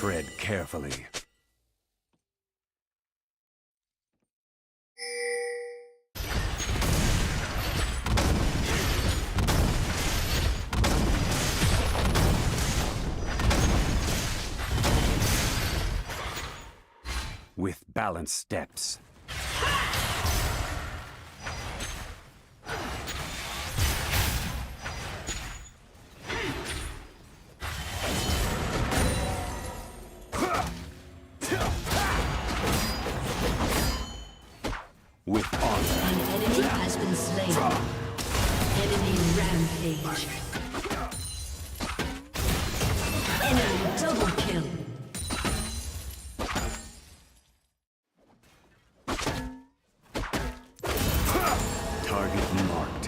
Tread carefully. With balanced steps. With honor. An enemy has been slain. Enemy rampage. Enemy double kill. Target marked.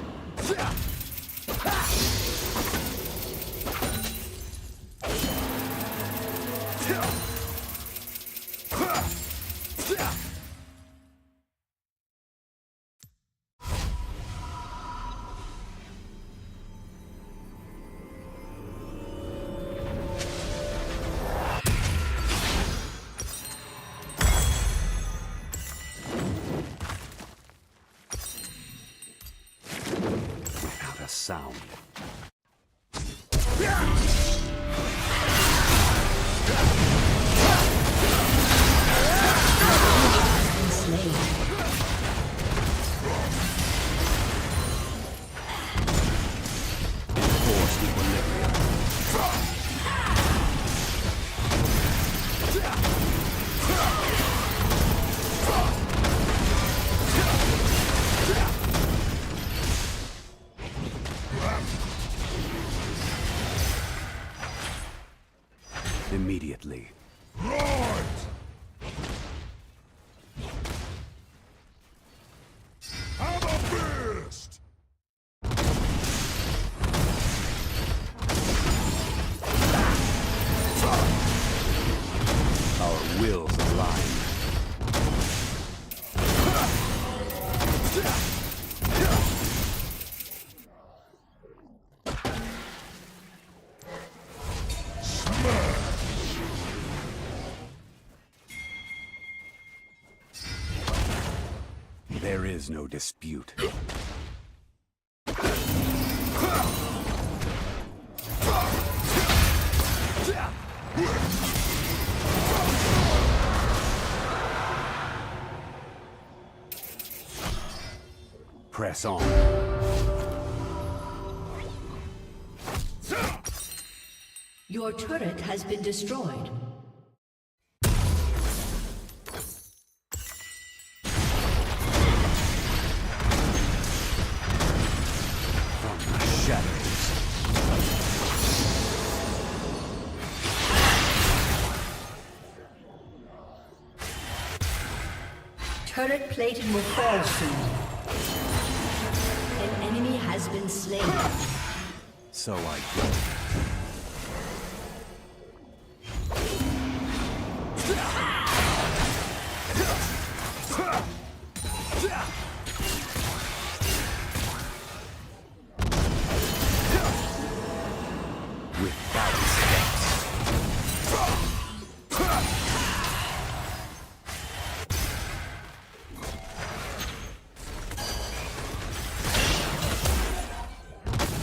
sound. Enforced equilibrium. Immediately. Our wills align. There is no dispute. Press on. Your turret has been destroyed. From the shadows. Turret plating will fall soon. An enemy has been slain. So I go. With balanced steps.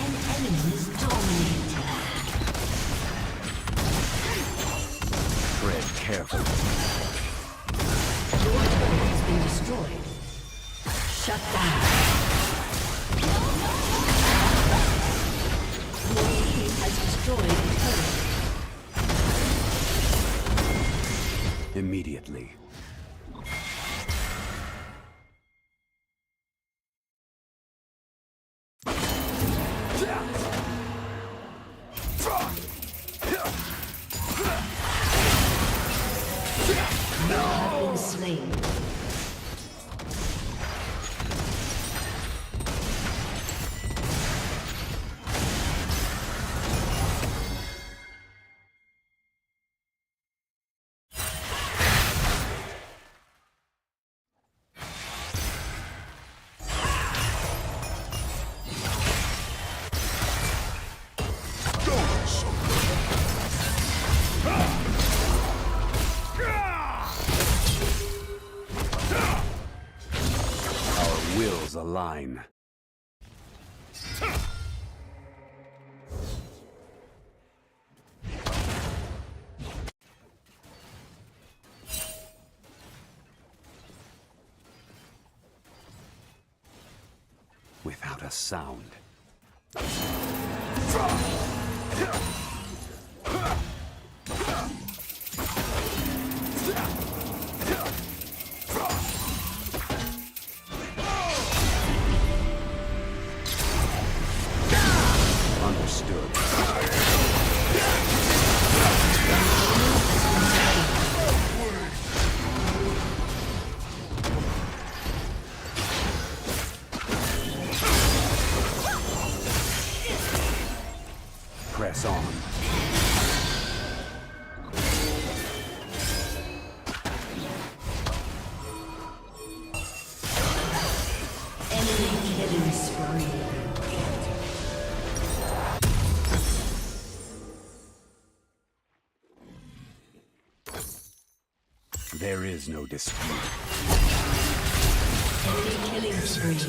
An enemy is dominating. Tread carefully. Your turret has been destroyed. Shut down. Your team has destroyed a turret. Immediately. You have been slain. Our wills align. Without a sound. Understood. Press on. Enemy killing spree. There is no dispute. Enemy killing spree.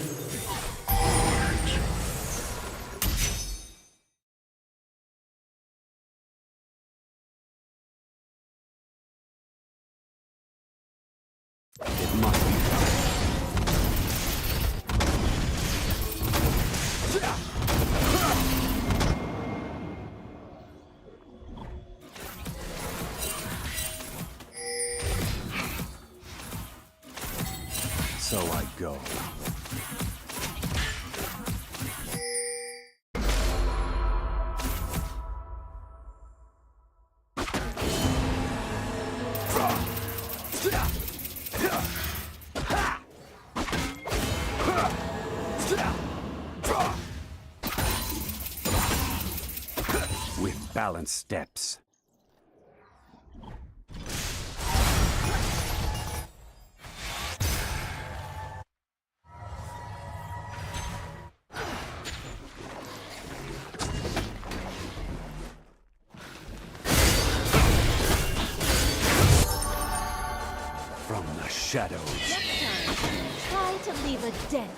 So I go. With balanced steps. From the shadows. Next time, try to leave a dent.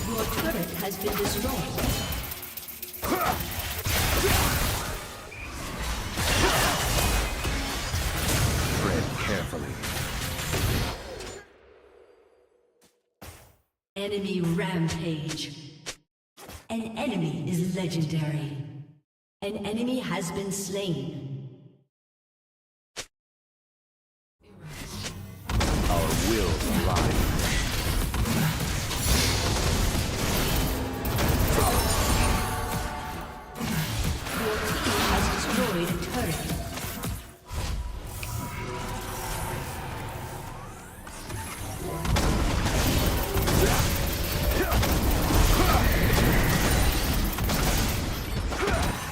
Your turret has been destroyed. Tread carefully. Enemy rampage. An enemy is legendary. An enemy has been slain. Our wills align. Your team has destroyed a turret.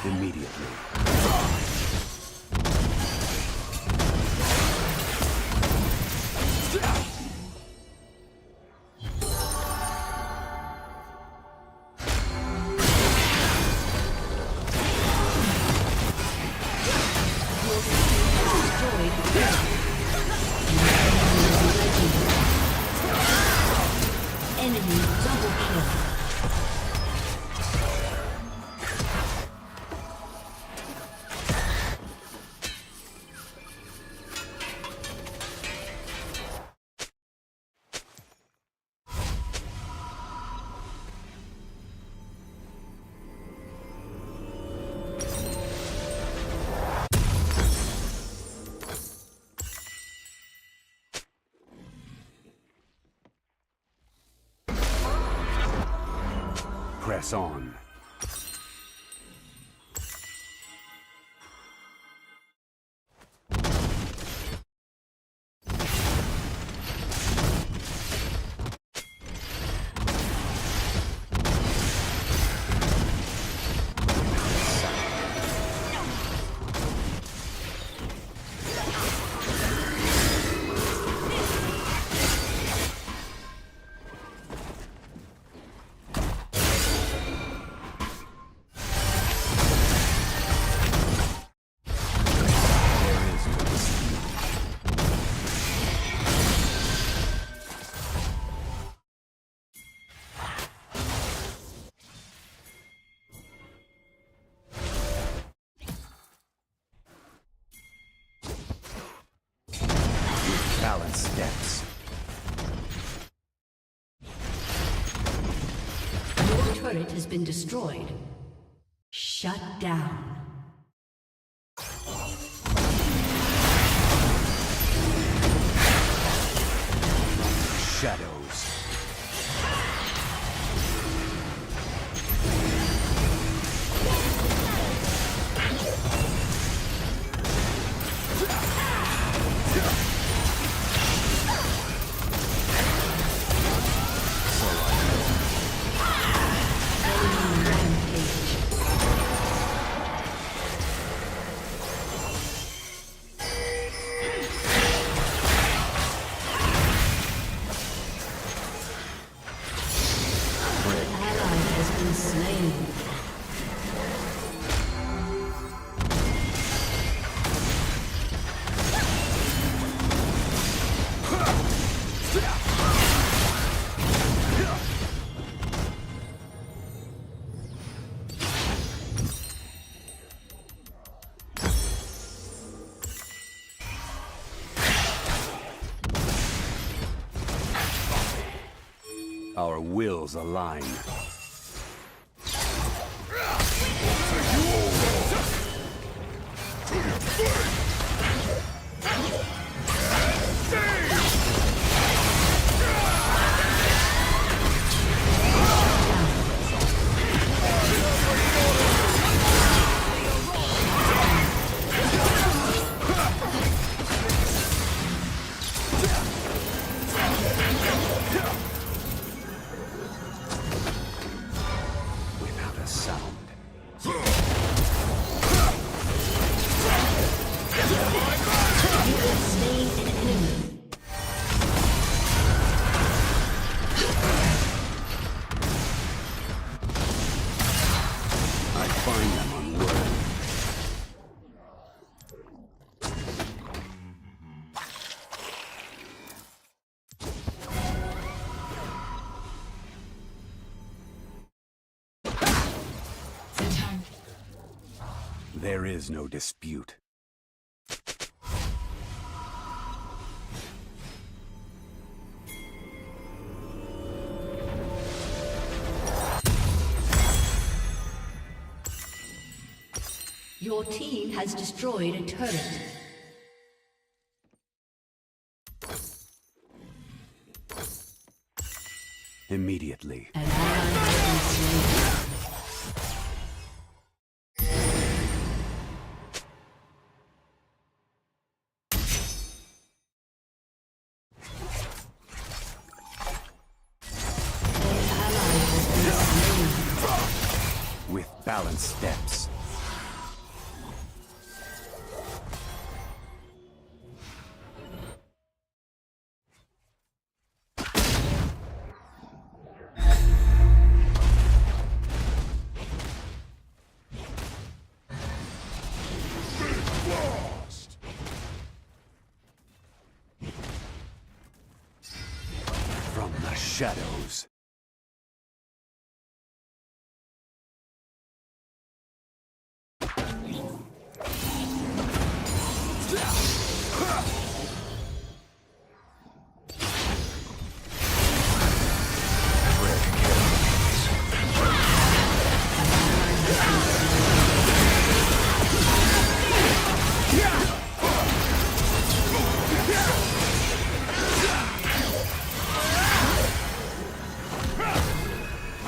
Immediately. Enemy double kill. Press on. Balanced steps. Your turret has been destroyed. Shut down. Shadows. Our wills align. There is no dispute. Your team has destroyed a turret. Immediately. An ally has been slain. With balanced steps. From the shadows.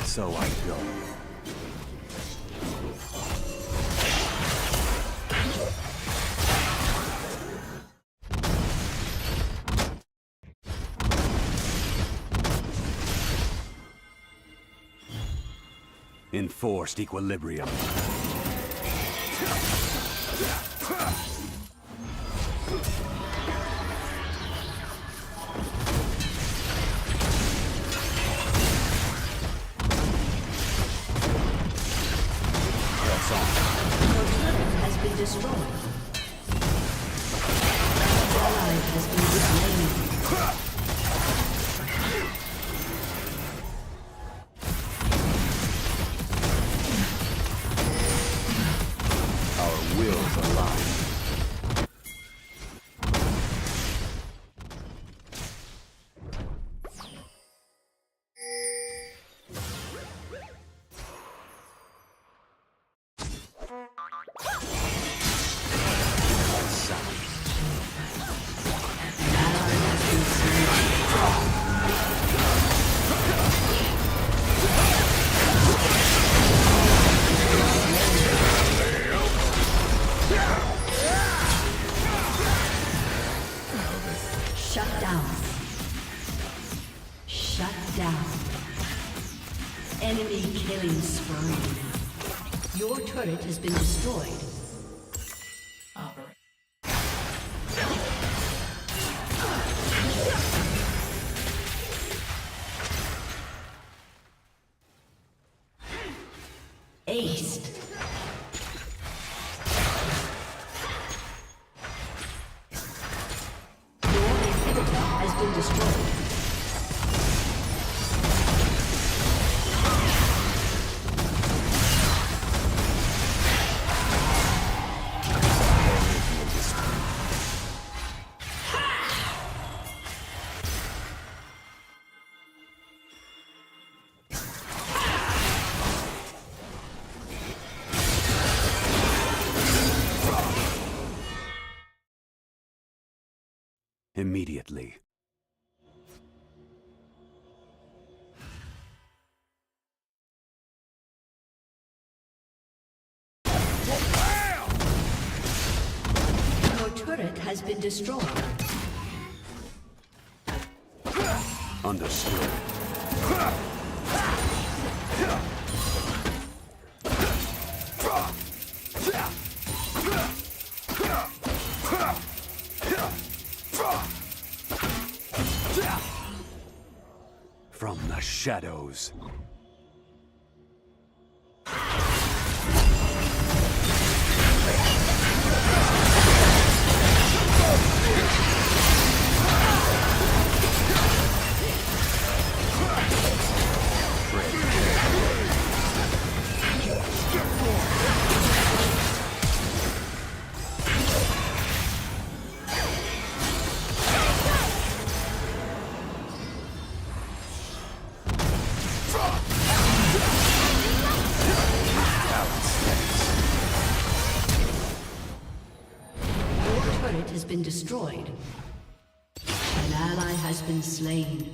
So I go. Enforced equilibrium. Has been destroyed. Ally has been slain. Our wills align. Shut down. Shut down. Enemy killing spree. Your turret has been destroyed. Aced. Your inhibitor has been destroyed. Immediately. Your turret has been destroyed. Understood. From the shadows. turret has been destroyed. An ally has been slain.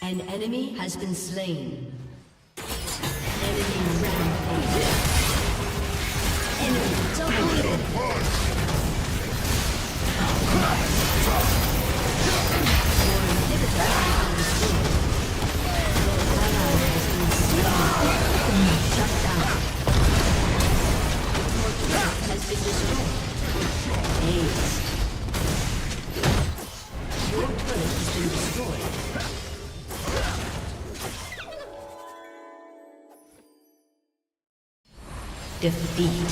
An enemy has been slain. Enemy rampage. Enemy double kill. Your inhibitor has been destroyed. Your ally has been slain. Shut down. Your turret has been destroyed. Ace. Your turret has been destroyed. Defeat.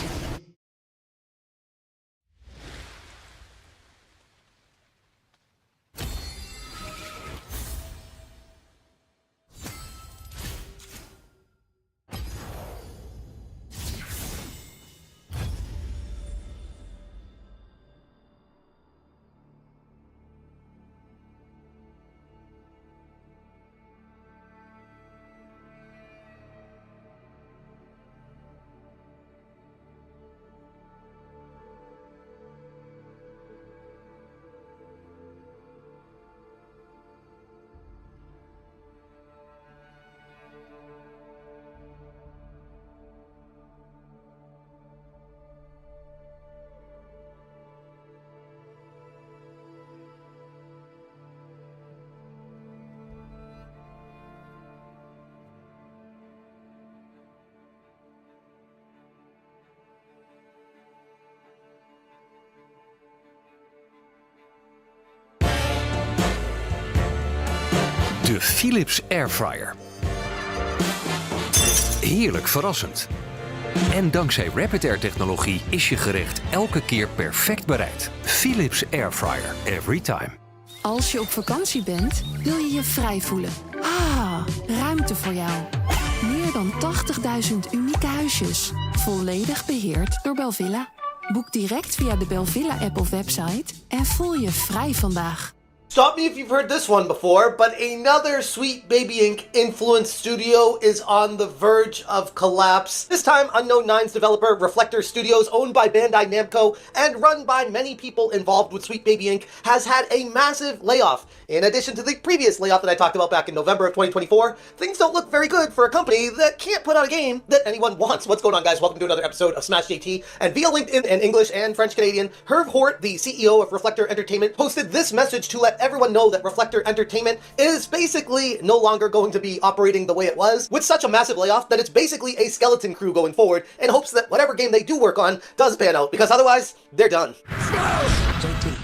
De Philips Airfryer. Heerlijk verrassend. En dankzij Rapid Air technologie is je gerecht elke keer perfect bereid. Philips Airfryer, every time. Als je op vakantie bent, wil je je vrij voelen. Ah, ruimte voor jou. Meer dan 80.000 unieke huisjes. Volledig beheerd door Belvilla. Boek direct via de Belvilla-app of website en voel je vrij vandaag. Stop me if you've heard this one before, but another Sweet Baby Inc. influenced studio is on the verge of collapse. This time, Unknown Nine's developer Reflector Studios, owned by Bandai Namco and run by many people involved with Sweet Baby Inc., has had a massive layoff. In addition to the previous layoff that I talked about back in November of 2024, things don't look very good for a company that can't put out a game that anyone wants. What's going on, guys? Welcome to another episode of Smash JT. And via LinkedIn in English and French Canadian, Herve Hort, the CEO of Reflector Entertainment, posted this message to let everyone know that Reflector Entertainment is basically no longer going to be operating the way it was, with such a massive layoff that it's basically a skeleton crew going forward in hopes that whatever game they do work on does pan out, because otherwise, they're done.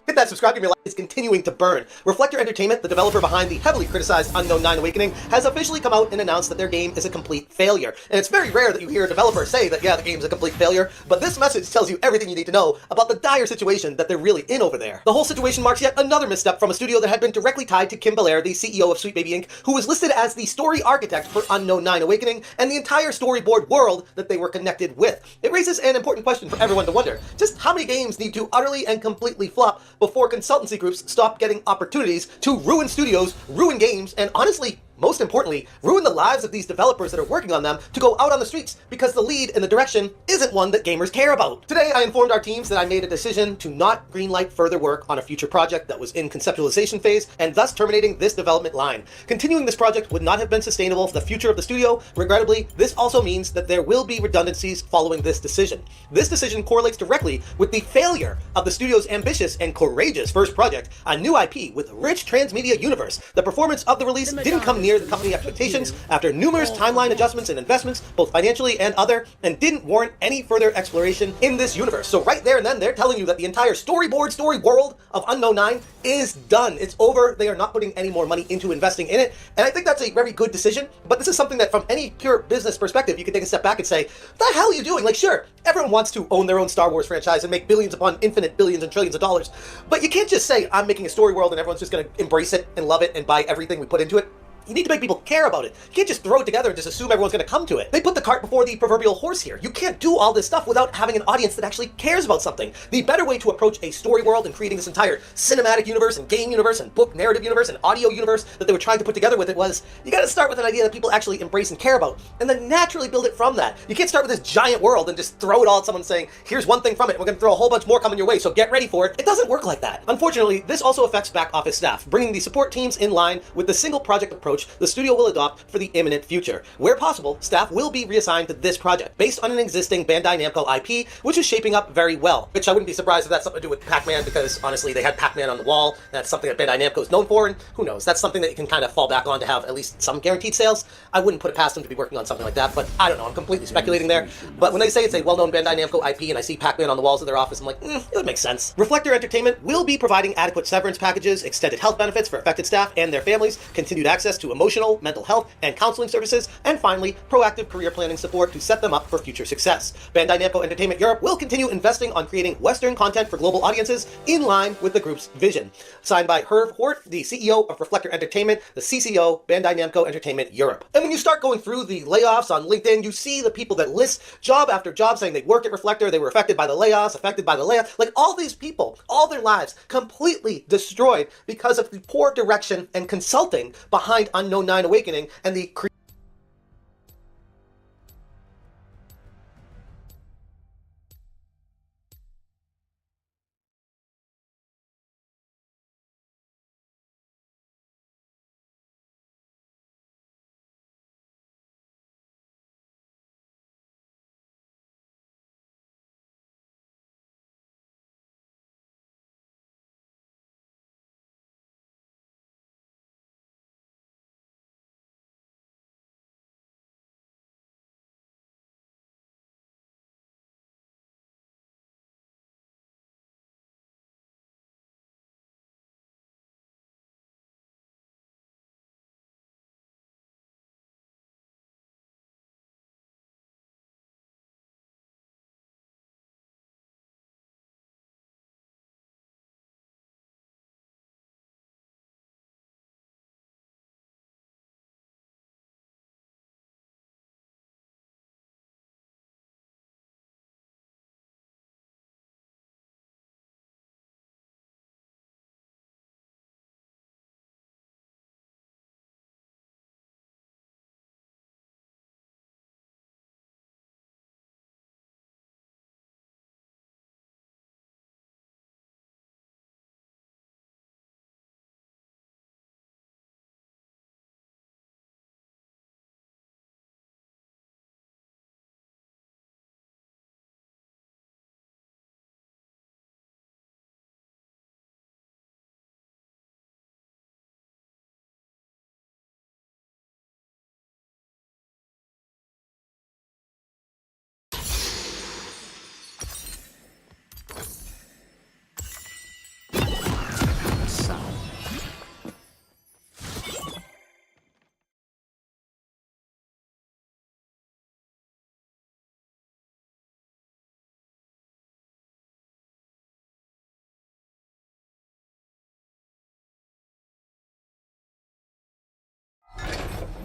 Hit that subscribe, give me a like. It's continuing to burn. Reflector Entertainment, the developer behind the heavily criticized Unknown Nine Awakening, has officially come out and announced that their game is a complete failure. And it's very rare that you hear a developer say that, yeah, the game's a complete failure, but this message tells you everything you need to know about the dire situation that they're really in over there. The whole situation marks yet another misstep from a studio that had been directly tied to Kim Belair, the CEO of Sweet Baby Inc., who was listed as the story architect for Unknown Nine Awakening and the entire storyboard world that they were connected with. It raises an important question for everyone to wonder. Just how many games need to utterly and completely flop before consultancy groups stop getting opportunities to ruin studios, ruin games, and honestly, most importantly, ruin the lives of these developers that are working on them to go out on the streets because the lead in the direction isn't one that gamers care about. Today, I informed our teams that I made a decision to not greenlight further work on a future project that was in conceptualization phase and thus terminating this development line. Continuing this project would not have been sustainable for the future of the studio. Regrettably, this also means that there will be redundancies following this decision. This decision correlates directly with the failure of the studio's ambitious and courageous first project, a new IP with a rich transmedia universe. The performance of the release didn't come near the company expectations after numerous timeline adjustments and investments, both financially and other, and didn't warrant any further exploration in this universe. So right there and then, they're telling you that the entire story world of Unknown Nine is done. It's over. They are not putting any more money into investing in it. And I think that's a very good decision, but this is something that from any pure business perspective, you can take a step back and say, what the hell are you doing? Like, sure, everyone wants to own their own Star Wars franchise and make billions upon infinite billions and trillions of dollars, but you can't just say, I'm making a story world and everyone's just going to embrace it and love it and buy everything we put into it. You need to make people care about it. You can't just throw it together and just assume everyone's going to come to it. They put the cart before the proverbial horse here. You can't do all this stuff without having an audience that actually cares about something. The better way to approach a story world and creating this entire cinematic universe and game universe and book narrative universe and audio universe that they were trying to put together with it was, you got to start with an idea that people actually embrace and care about, and then naturally build it from that. You can't start with this giant world and just throw it all at someone saying, here's one thing from it, and we're going to throw a whole bunch more coming your way, so get ready for it. It doesn't work like that. Unfortunately, this also affects back office staff, bringing the support teams in line with the single project approach the studio will adopt for the imminent future. Where possible, staff will be reassigned to this project, based on an existing Bandai Namco IP, which is shaping up very well. Which I wouldn't be surprised if that's something to do with Pac-Man, because honestly, they had Pac-Man on the wall. That's something that Bandai Namco is known for, and who knows, that's something that you can kind of fall back on to have at least some guaranteed sales. I wouldn't put it past them to be working on something like that, but I don't know, I'm completely speculating there. But when they say it's a well-known Bandai Namco IP and I see Pac-Man on the walls of their office, I'm like, it would make sense. Reflector Entertainment will be providing adequate severance packages, extended health benefits for affected staff and their families, continued access to emotional, mental health, and counseling services, and finally, proactive career planning support to set them up for future success. Bandai Namco Entertainment Europe will continue investing on creating Western content for global audiences in line with the group's vision. Signed by Herve Hort, the CEO of Reflector Entertainment, the CCO, Bandai Namco Entertainment Europe. And when you start going through the layoffs on LinkedIn, you see the people that list job after job saying they worked at Reflector, they were affected by the layoffs, affected by the layoff. Like, all these people, all their lives completely destroyed because of the poor direction and consulting behind Unknown 9 Awakening and the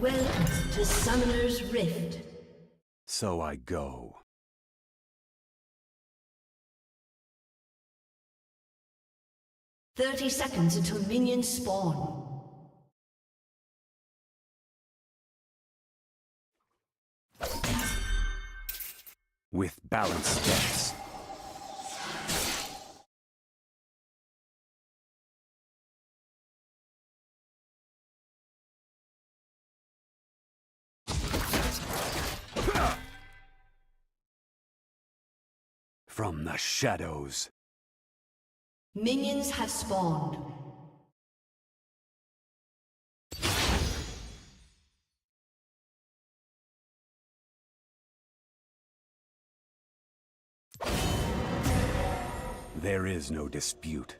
Welcome to Summoner's Rift. So I go. "30 seconds until minions spawn. With balanced steps. From the shadows. Minions have spawned. There is no dispute.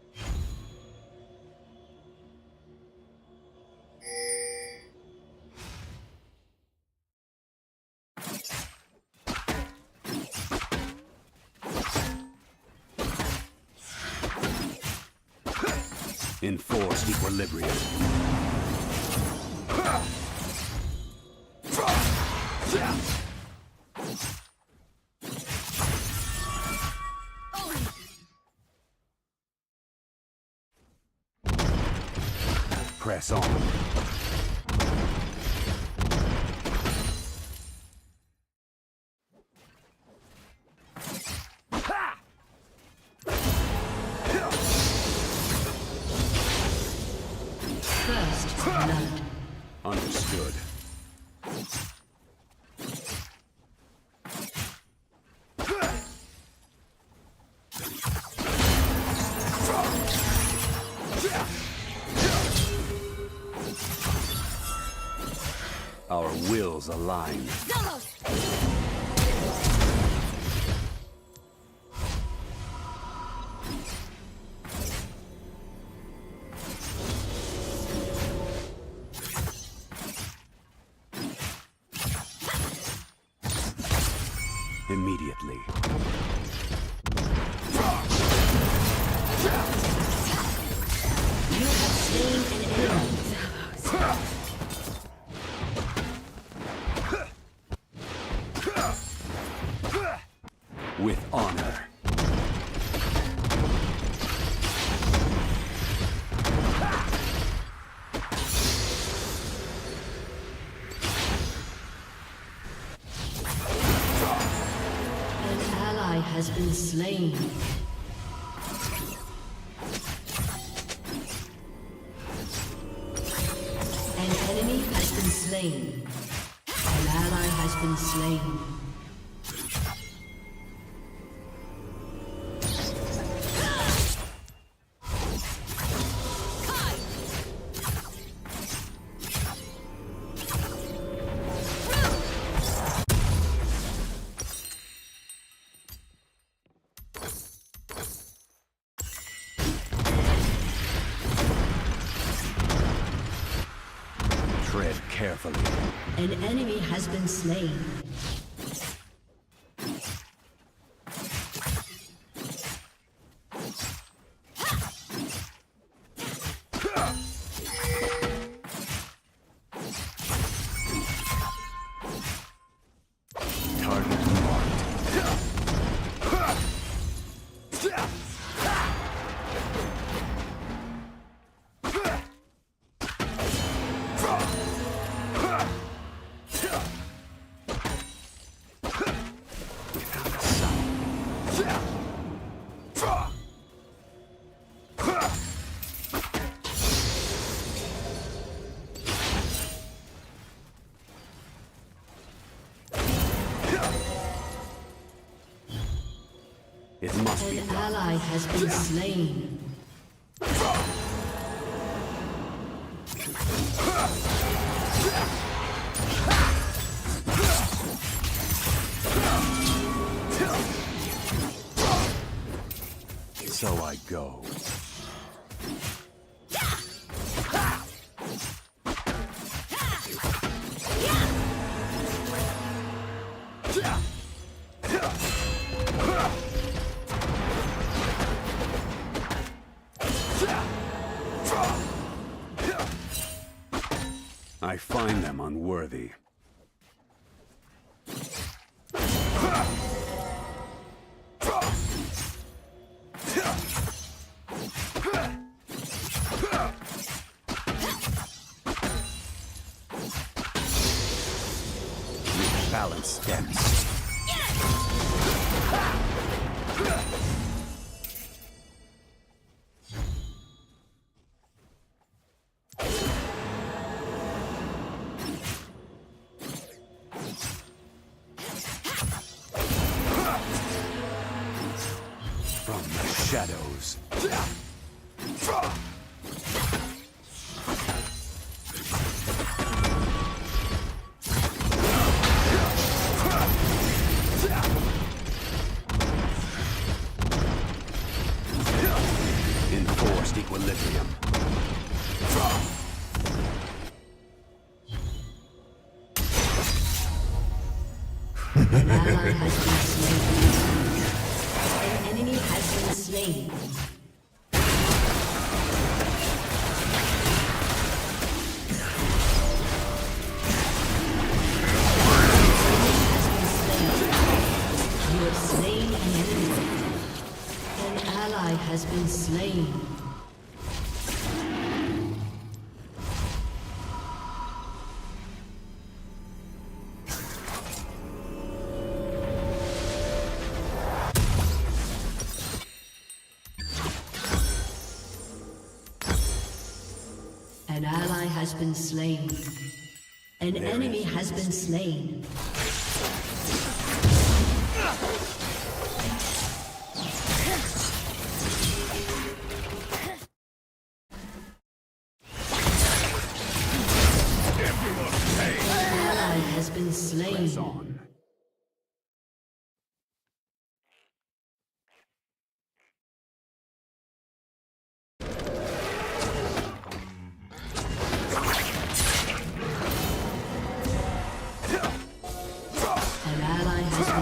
Enforced equilibrium. press on. First blood. Understood. Our wills align. Immediately. You have slain an enemy. With honor. An ally has been slain. An enemy has been slain. An ally has been slain. Tread carefully. An enemy has been slain. Target marked. Without a sight. It must be An done. ally has been slain. So I go. I find them unworthy. With balance steps. From the shadows. Enforced equilibrium. An ally has been slain. An enemy has been slain. You have slain an enemy. An ally has been slain. An ally has been slain. An enemy has been slain. An ally has been slain.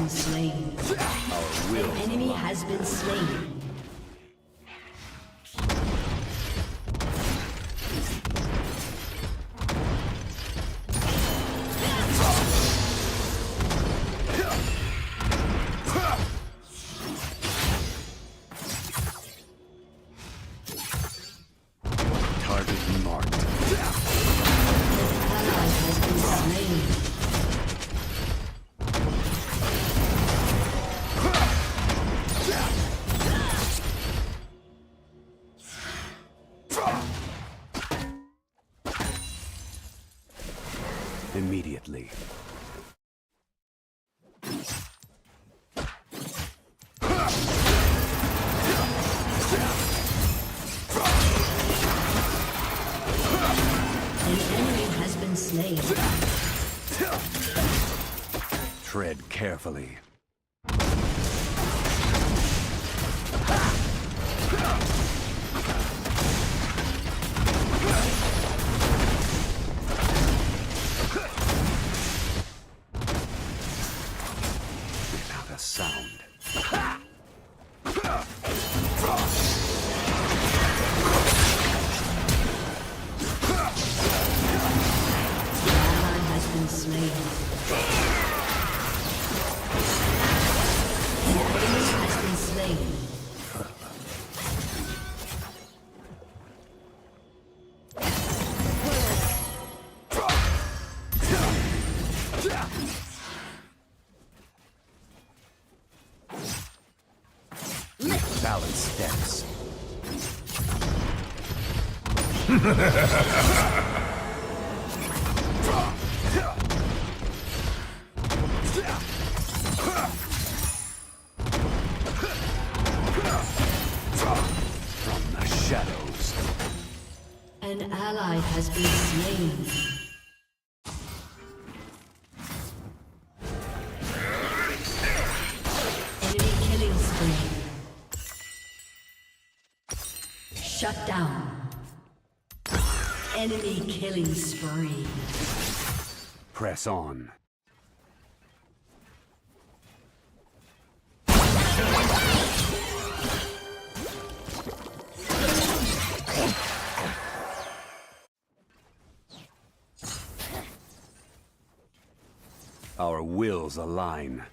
Slain. An enemy has been slain. Target marked. An ally has been slain. Immediately. An enemy has been slain. Tread carefully. Without a sound. Slain. An enemy has been slain. Balance steps. From the shadows. An ally has been slain. Enemy killing spree. Shut down. Enemy killing spree. Press on. Our wills align.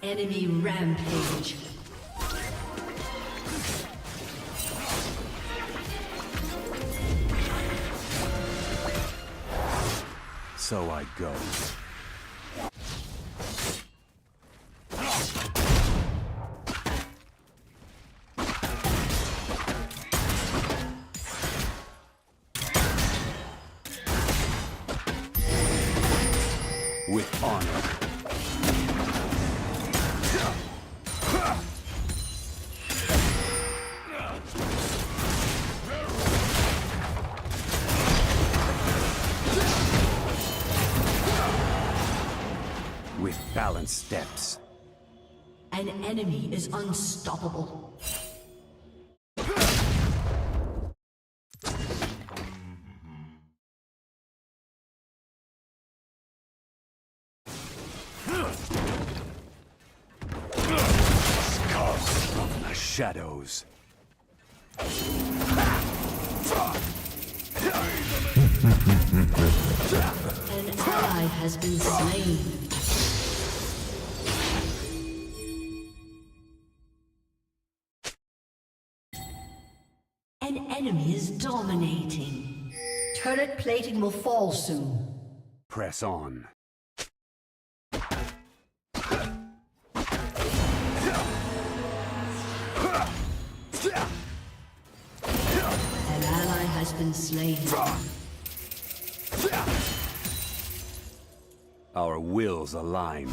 Enemy rampage. So I go. With honor. With balanced steps. An enemy is unstoppable. From the shadows. An ally has been slain. An enemy is dominating. Turret plating will fall soon. Press on. An ally has been slain. Our wills align.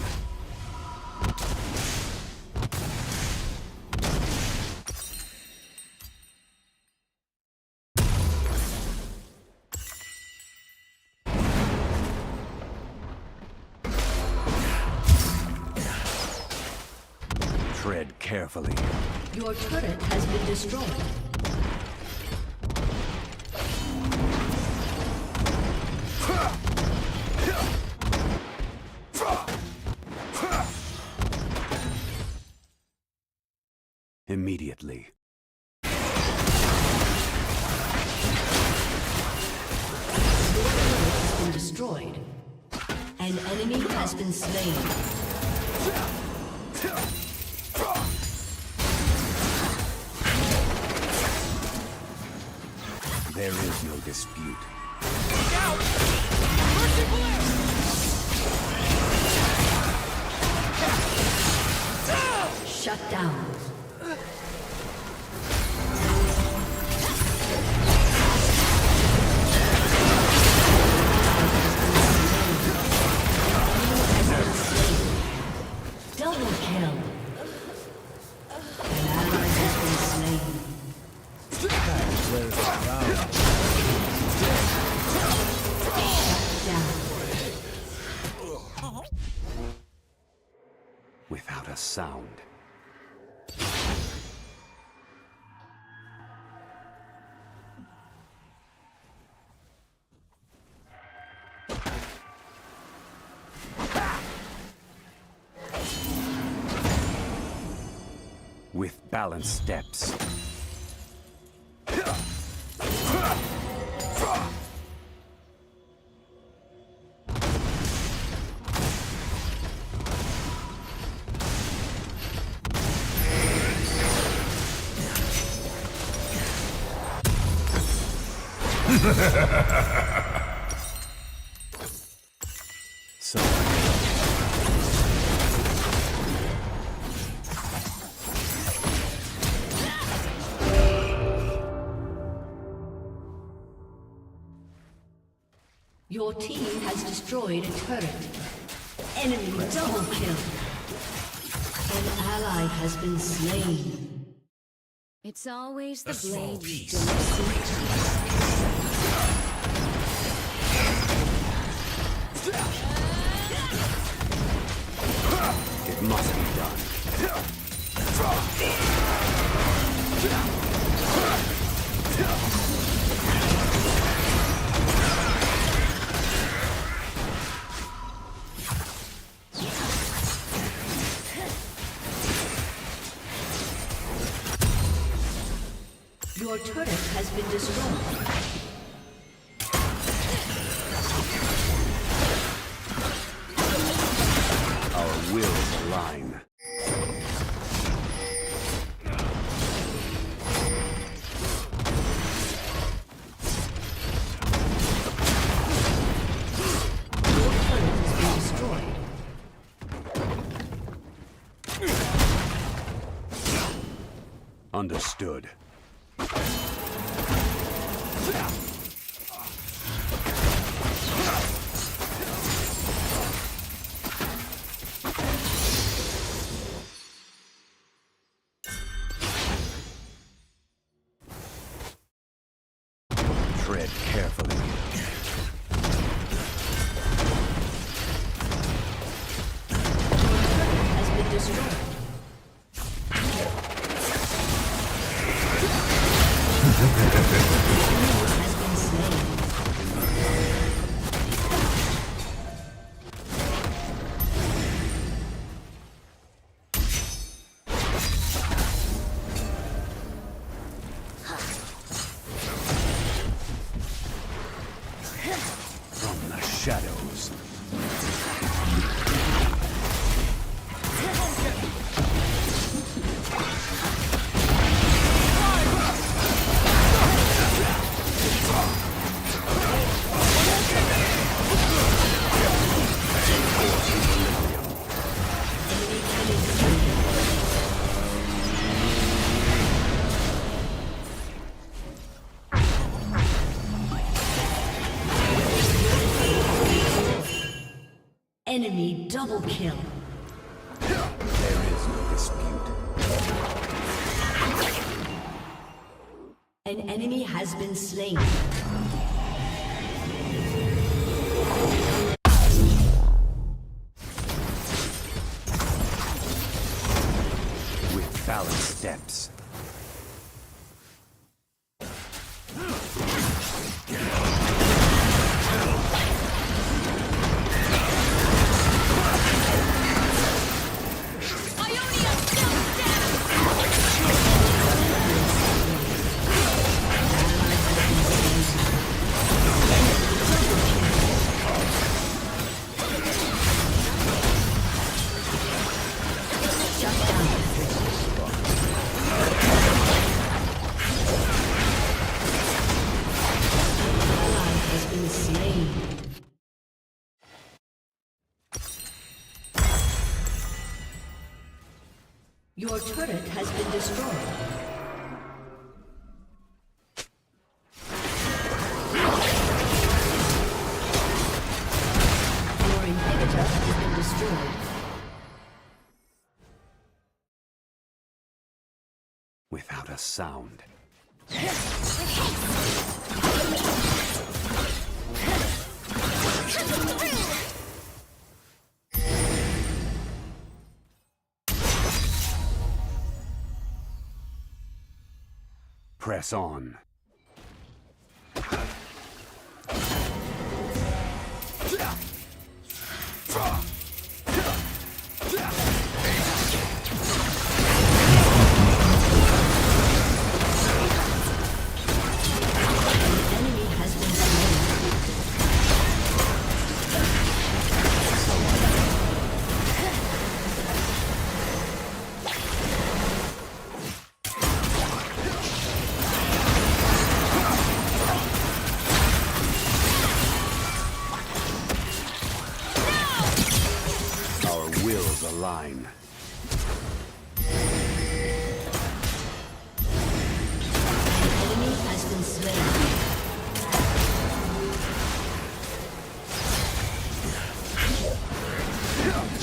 Tread carefully. Your turret has been destroyed. Immediately. Has been destroyed. An enemy has been slain. There is no dispute. Shut down. Double kill. An ally has been slain. Without a sound. With balanced steps. So Your team has destroyed a turret. Enemy double kill. An ally has been slain. It's always the blade you it must be done. Your turret has been destroyed. Our wills align. Understood. Tread carefully. Has been destroyed. Has been slain. From the shadows. Enemy double kill. There is no dispute. An enemy has been slain. With balanced steps. Has been slain. Your turret has been destroyed. Your inhibitor has been destroyed. Without a sound. Press on. Enemy has been slain. Our wills align. Enemy has been slain.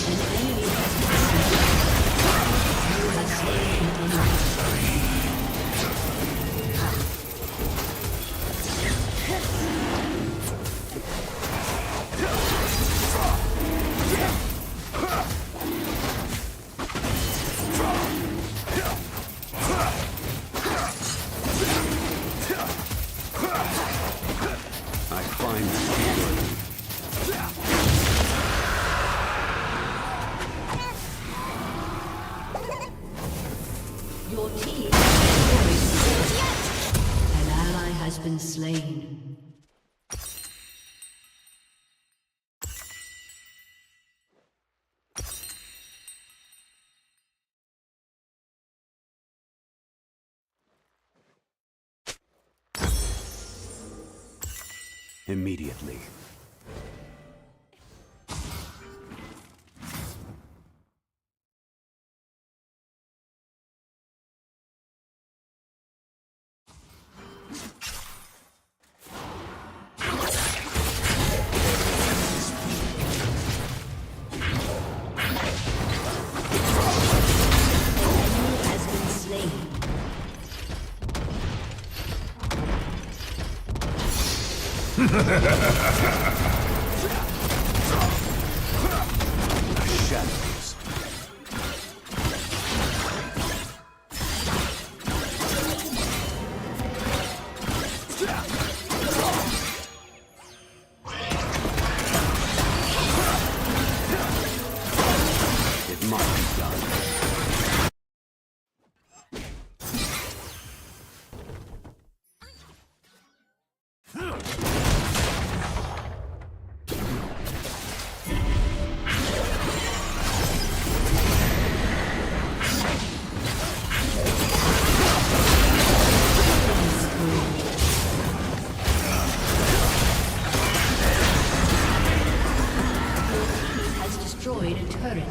An enemy has been slain. You have slain an enemy. I find this good. Your team has destroyed. An ally has been slain. Immediately. Shadows. It must be done. Has destroyed a turret.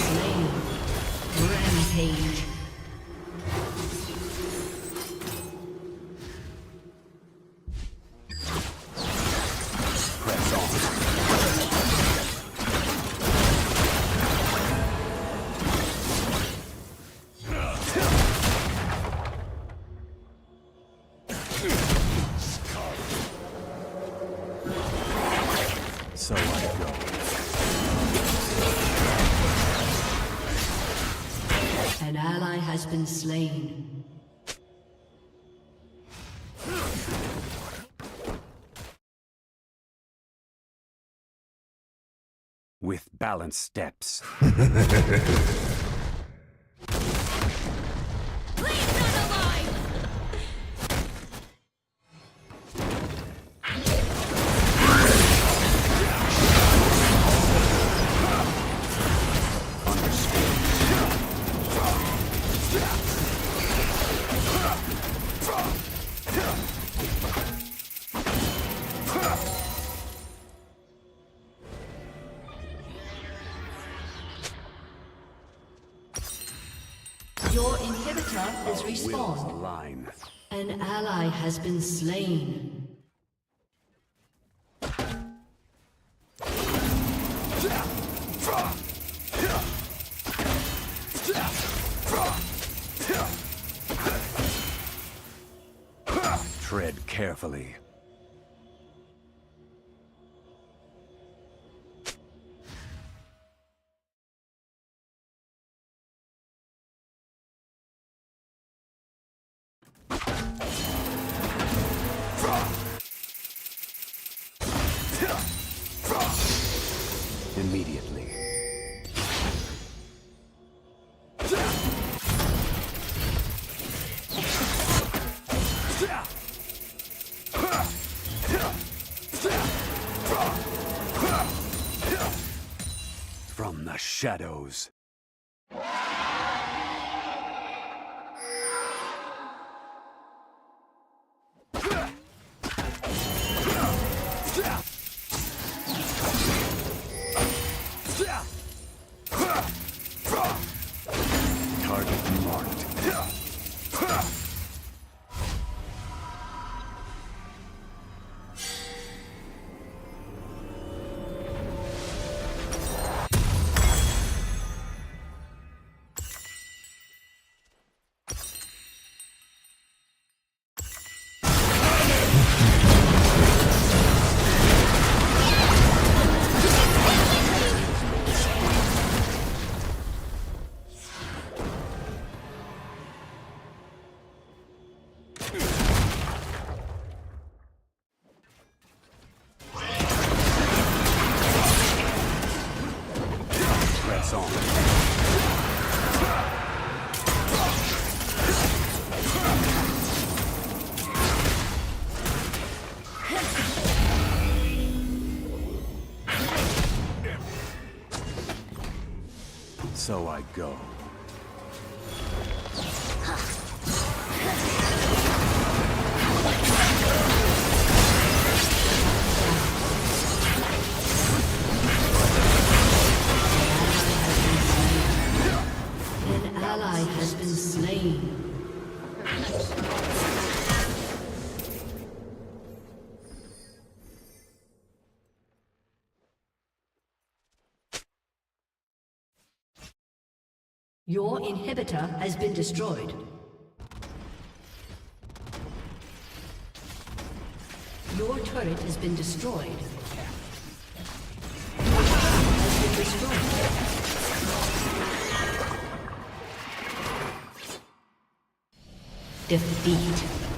Slain. Rampage. Press on. So I go. An ally has been slain. With balanced steps. Your inhibitor has Wills respawned. align. An ally has been slain. Tread carefully. Immediately. From the shadows. Target marked. Press on. So I go. An ally has been slain. Your inhibitor has been destroyed. Your turret has been destroyed. Has been destroyed. Defeat.